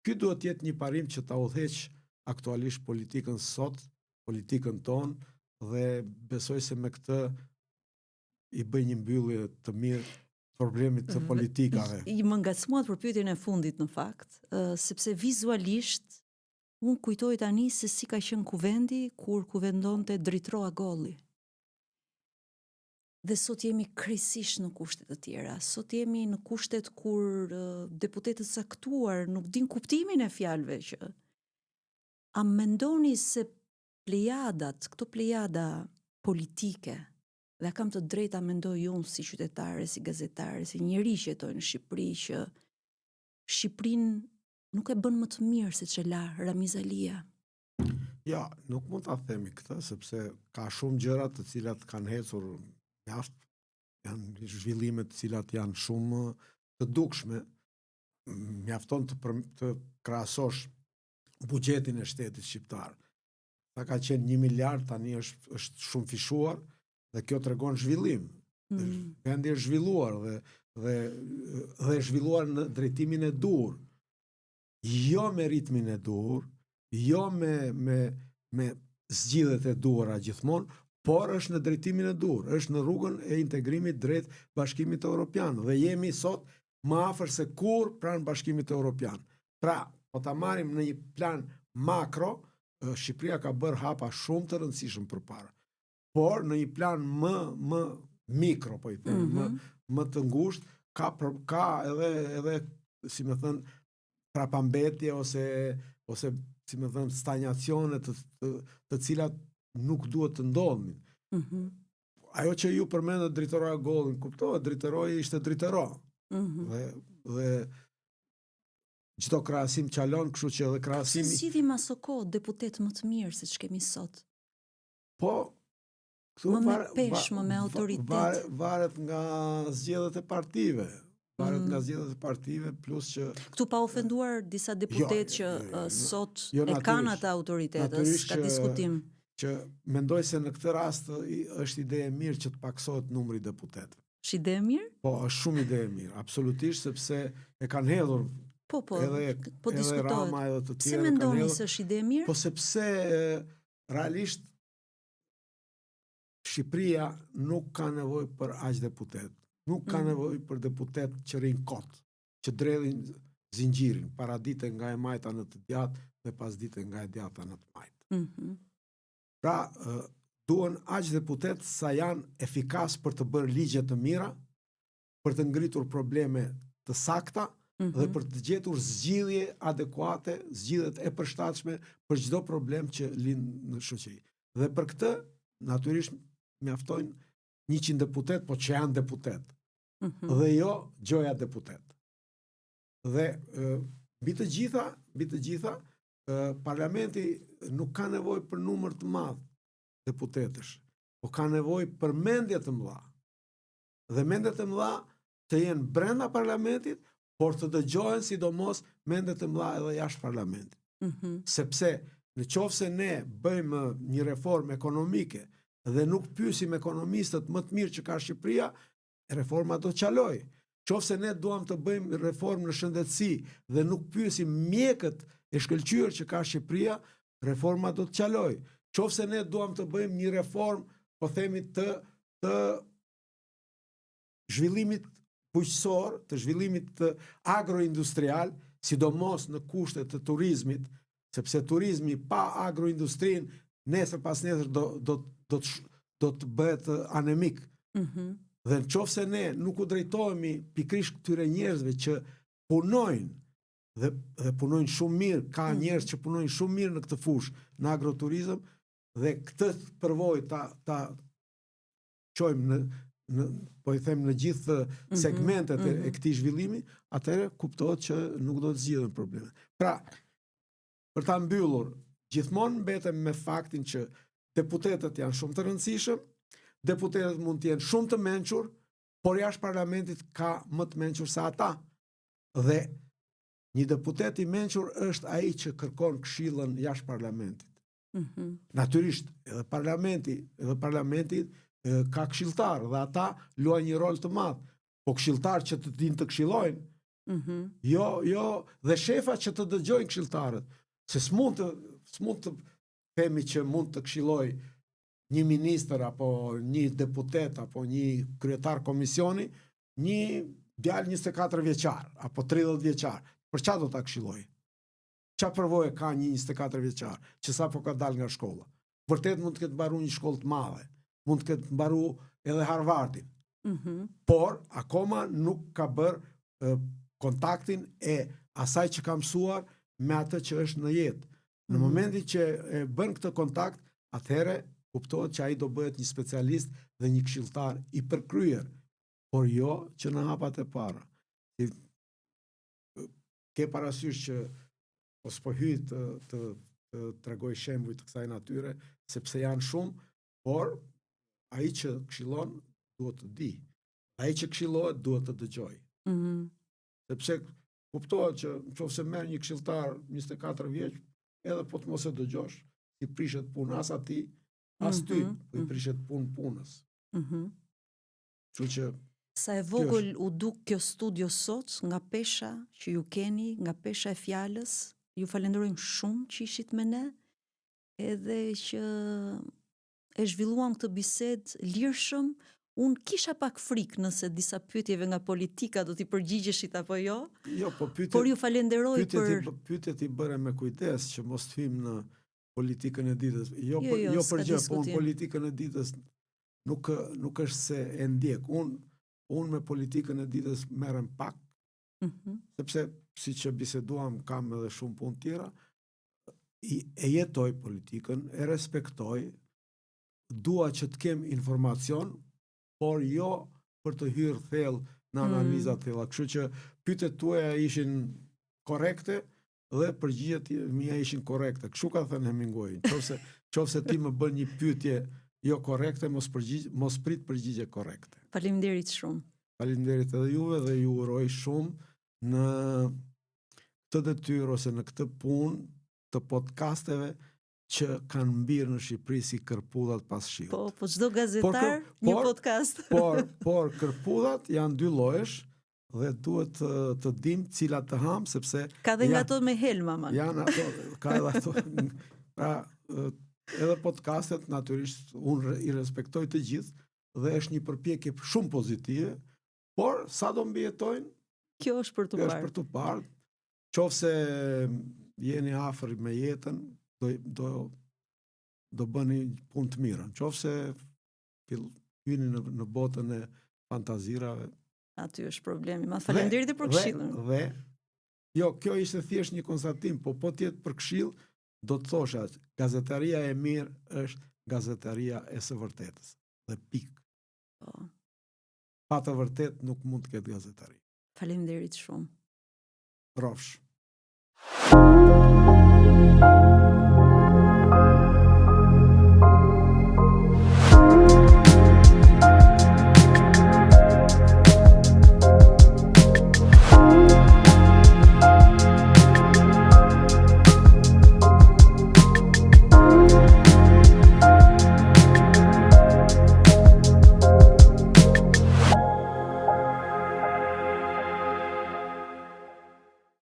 ky duhet të jetë një parim që ta udhëheq aktualisht politikën sot, politikën tonë, dhe besoj se me këtë i bëj një mbyllje të mirë problemit të politikave. Më ngacmuat për pyetjen e fundit në fakt, sepse vizualisht unë kujtoj tani se si ka qenë kuvendi kur kuvendonte Dritroa Golli. Dhe sot jemi krejtësisht në kushtet të tjera. Sot jemi në kushtet kur deputetët saktuar nuk din kuptimin e fjalëve që. A mendoni se këto plejada politike, dhe kam të drejta mendoj unë si qytetare, si gazetare, si njeri që jetoj në Shqipëri, që Shqipërinë nuk e bën më të mirë se që la Ramiz Alia? Ja, nuk mund ta themi këtë, sepse ka shumë gjëra të cilat kanë ecur jashtë, janë zhvillime të cilat janë shumë të dukshme. Mjafton të krahasosh buxhetin e shtetit shqiptar. Sa ka qenë 1 miliard, tani është shumë fishuar, dhe kjo tregon zhvillim. Vendi është zhvilluar dhe zhvilluar në drejtimin e dur. Jo me ritmin e dur, jo me zgjidhjet e duhura gjithmonë, por është në drejtimin e dur, është në rrugën e integrimit drejt Bashkimit Evropian, dhe jemi sot më afër se kur pranë Bashkimit Evropian. Pra, po ta marrim në një plan makro, Shqipëria ka bërë hapa shumë të rëndësishëm përpara. Por në një plan më mikro, po i them, më të ngushtë, ka edhe si më thën, prapambetje ose si më thën, stagnacione të cilat nuk duhet të ndodhin. ajo që ju përmendët drejtoroja Gollin, kuptohet, drejtoroja ishte drejtoro. Dhe çdo krahasim qalon, kështu që edhe Se krahasimi zgjidhim aso kohë deputet më të mirë se ç'kemi sot. po Më me peshë, më me autoritet. Varet nga zgjedhjet e partive. Varet nga zgjedhjet e partive, plus që Këtu pa ofenduar disa deputet që sot e natyrisht, kanë ata autoritetës, ka diskutim. Që mendoj se në këtë rast është ide e mirë që të paksohet numri i deputetëve. Është ide e mirë? Po, është shumë ide e mirë, absolutisht, sepse e kanë hedhur po edhe diskutohet. Rama edhe të Pse tjerë. mendoni se është ide e mirë? Po sepse realisht Shqipëria nuk ka nevojë për aq deputet. Nuk ka nevojë për deputet që rrin kot, që dredhin zinxhirin, paradite nga e majta në të djathtë dhe pasdite nga e djatha në të majtë. Pra, duhen aq deputet sa janë efikas për të bërë ligje të mira, për të ngritur probleme të sakta dhe për të gjetur zgjidhje adekuate, zgjidhjet e përshtatshme për çdo problem që lind në shoqëri. Dhe për këtë, natyrisht mjaftojnë 100 deputet, po që janë deputet. Dhe jo gjoja deputet. Dhe mbi të gjitha, parlamenti nuk ka nevojë për numër të madh deputetësh, po ka nevojë për mendje të mëdha. Dhe mendjet e mëdha të jenë brenda parlamentit, por të dëgjohen sidomos mendjet e mëdha edhe jashtë parlamentit. Sepse në qoftë se ne bëjmë një reformë ekonomike dhe nuk pyesim ekonomistët më të mirë që ka Shqipëria, reforma do të qaloj. Qoftë se ne duam të bëjmë reformë në shëndetësi dhe nuk pyesim mjekët e shkëlqyer që ka Shqipëria, reforma do të qaloj. Qoftë se ne duam të bëjmë një reformë, po themi të zhvillimit bujqësor, të zhvillimit të agroindustrial, sidomos në kushte të turizmit, sepse turizmi pa agroindustrin nesër pas nesër do të bëhet anemik. Dhe në qoftë se ne nuk u drejtohemi pikërisht këtyre njerëzve që punojnë dhe punojnë shumë mirë, ka njerëz që punojnë shumë mirë në këtë fushë, në agroturizëm, dhe këtë përvojë ta çojmë po i them në gjithë segmentet e këtij zhvillimi, atëherë kuptohet që nuk do të zgjidhen probleme. Pra, për ta mbyllur, gjithmonë mbetem me faktin që deputetët janë shumë të rëndësishëm, deputetët mund të jenë shumë të mençur, por jashtë parlamentit ka më të mençur se ata. Dhe një deputet i mençur është ai që kërkon këshillën jashtë parlamentit. Natyrisht, edhe parlamenti ka këshilltar dhe ata luajnë një rol të madh. Po këshilltar që të dinë të këshillojnë, jo, dhe shefa që të dëgjojnë këshilltarët. Se s'mund të themi që mund të këshilloj një ministër apo një deputet apo një kryetar komisioni, një djalë 24 vjeçar apo 30 vjeçar. Për çfarë do ta këshilloj? Çfarë përvojë ka një 24 vjeçar që sapo ka dalë nga shkolla? Vërtet mund të ketë mbaruar një shkollë të madhe, mund të ketë mbaruar edhe Harvardin. Por akoma nuk ka bërë kontaktin e asaj që ka mësuar me atë që është në jetë. Në momentin që e bën këtë kontakt, atëherë kuptohet që ai do bëhet një specialist dhe një këshilltar i përkryer, por jo që në hapat e para. Ke parasysh që s'po hyj të tregoj shembuj të kësaj natyre, sepse janë shumë, por ai që këshillon duhet të di. Ai që këshillohet duhet të dëgjoj. Sepse kuptohet që nëse merr një këshilltar 24 vjeç, edhe po të mos e dëgjosh, i prishet puna as atij, as ty, po i prishet punës. Kështu që sa e vogël u duk kjo studio sot, nga pesha që ju keni, nga pesha e fjalës, ju falenderojmë shumë që ishit me ne, edhe që e zhvilluam këtë bisedë lirshëm. Unë kisha pak frikë nëse disa pyetjeve nga politika do t'i përgjigjeshit apo jo. Jo, por ju falenderoj për pyetjet i bëre me kujdes që mos të hyjmë në politikën e ditës. Jo për gjë, po në politikën e ditës nuk është se e ndjek. Unë me politikën e ditës merrem pak, sepse siç e biseduam kam edhe shumë punë tjera, e jetoj politikën, e respektoj dua që të kem informacion, por jo për të hyrë thellë në analiza të thella. Kështu që pyetjet tuaja ishin korrekte dhe përgjigjet mia ishin korrekte. Kështu ka thënë Hemingway. Nëse ti më bën një pyetje jo korrekte, mos prit përgjigje korrekte. Faleminderit shumë. Faleminderit edhe juve dhe ju uroj shumë në këtë detyrë ose në këtë punë të podcasteve që kanë mbirë në Shqipëri si kërpudhat pas shiut. Po çdo gazetar një podcast. Por kërpudhat janë dy llojesh dhe duhet të dim cilat të ham, sepse ka dhe nga ato me helma man. Janë ato, ka edhe ato. Pra, edhe podcastet natyrisht unë i respektoj të gjithë dhe është një përpjekje shumë pozitive, por sa do mbijetojnë, kjo është për të parë. Qofse jeni afër me jetën, do bëni punë të mira. Qofse hyni në botën e fantazirave. Aty është problemi. Ma faleminderit për këshillën. Dhe jo, kjo ishte thjesht një konstatim, po tjetë për këshill, do të thosha, gazetaria e mirë është gazetaria e së vërtetës. Dhe pikë. Pa të vërtet nuk mund të ketë gazetari. Faleminderit shumë. Rofsh.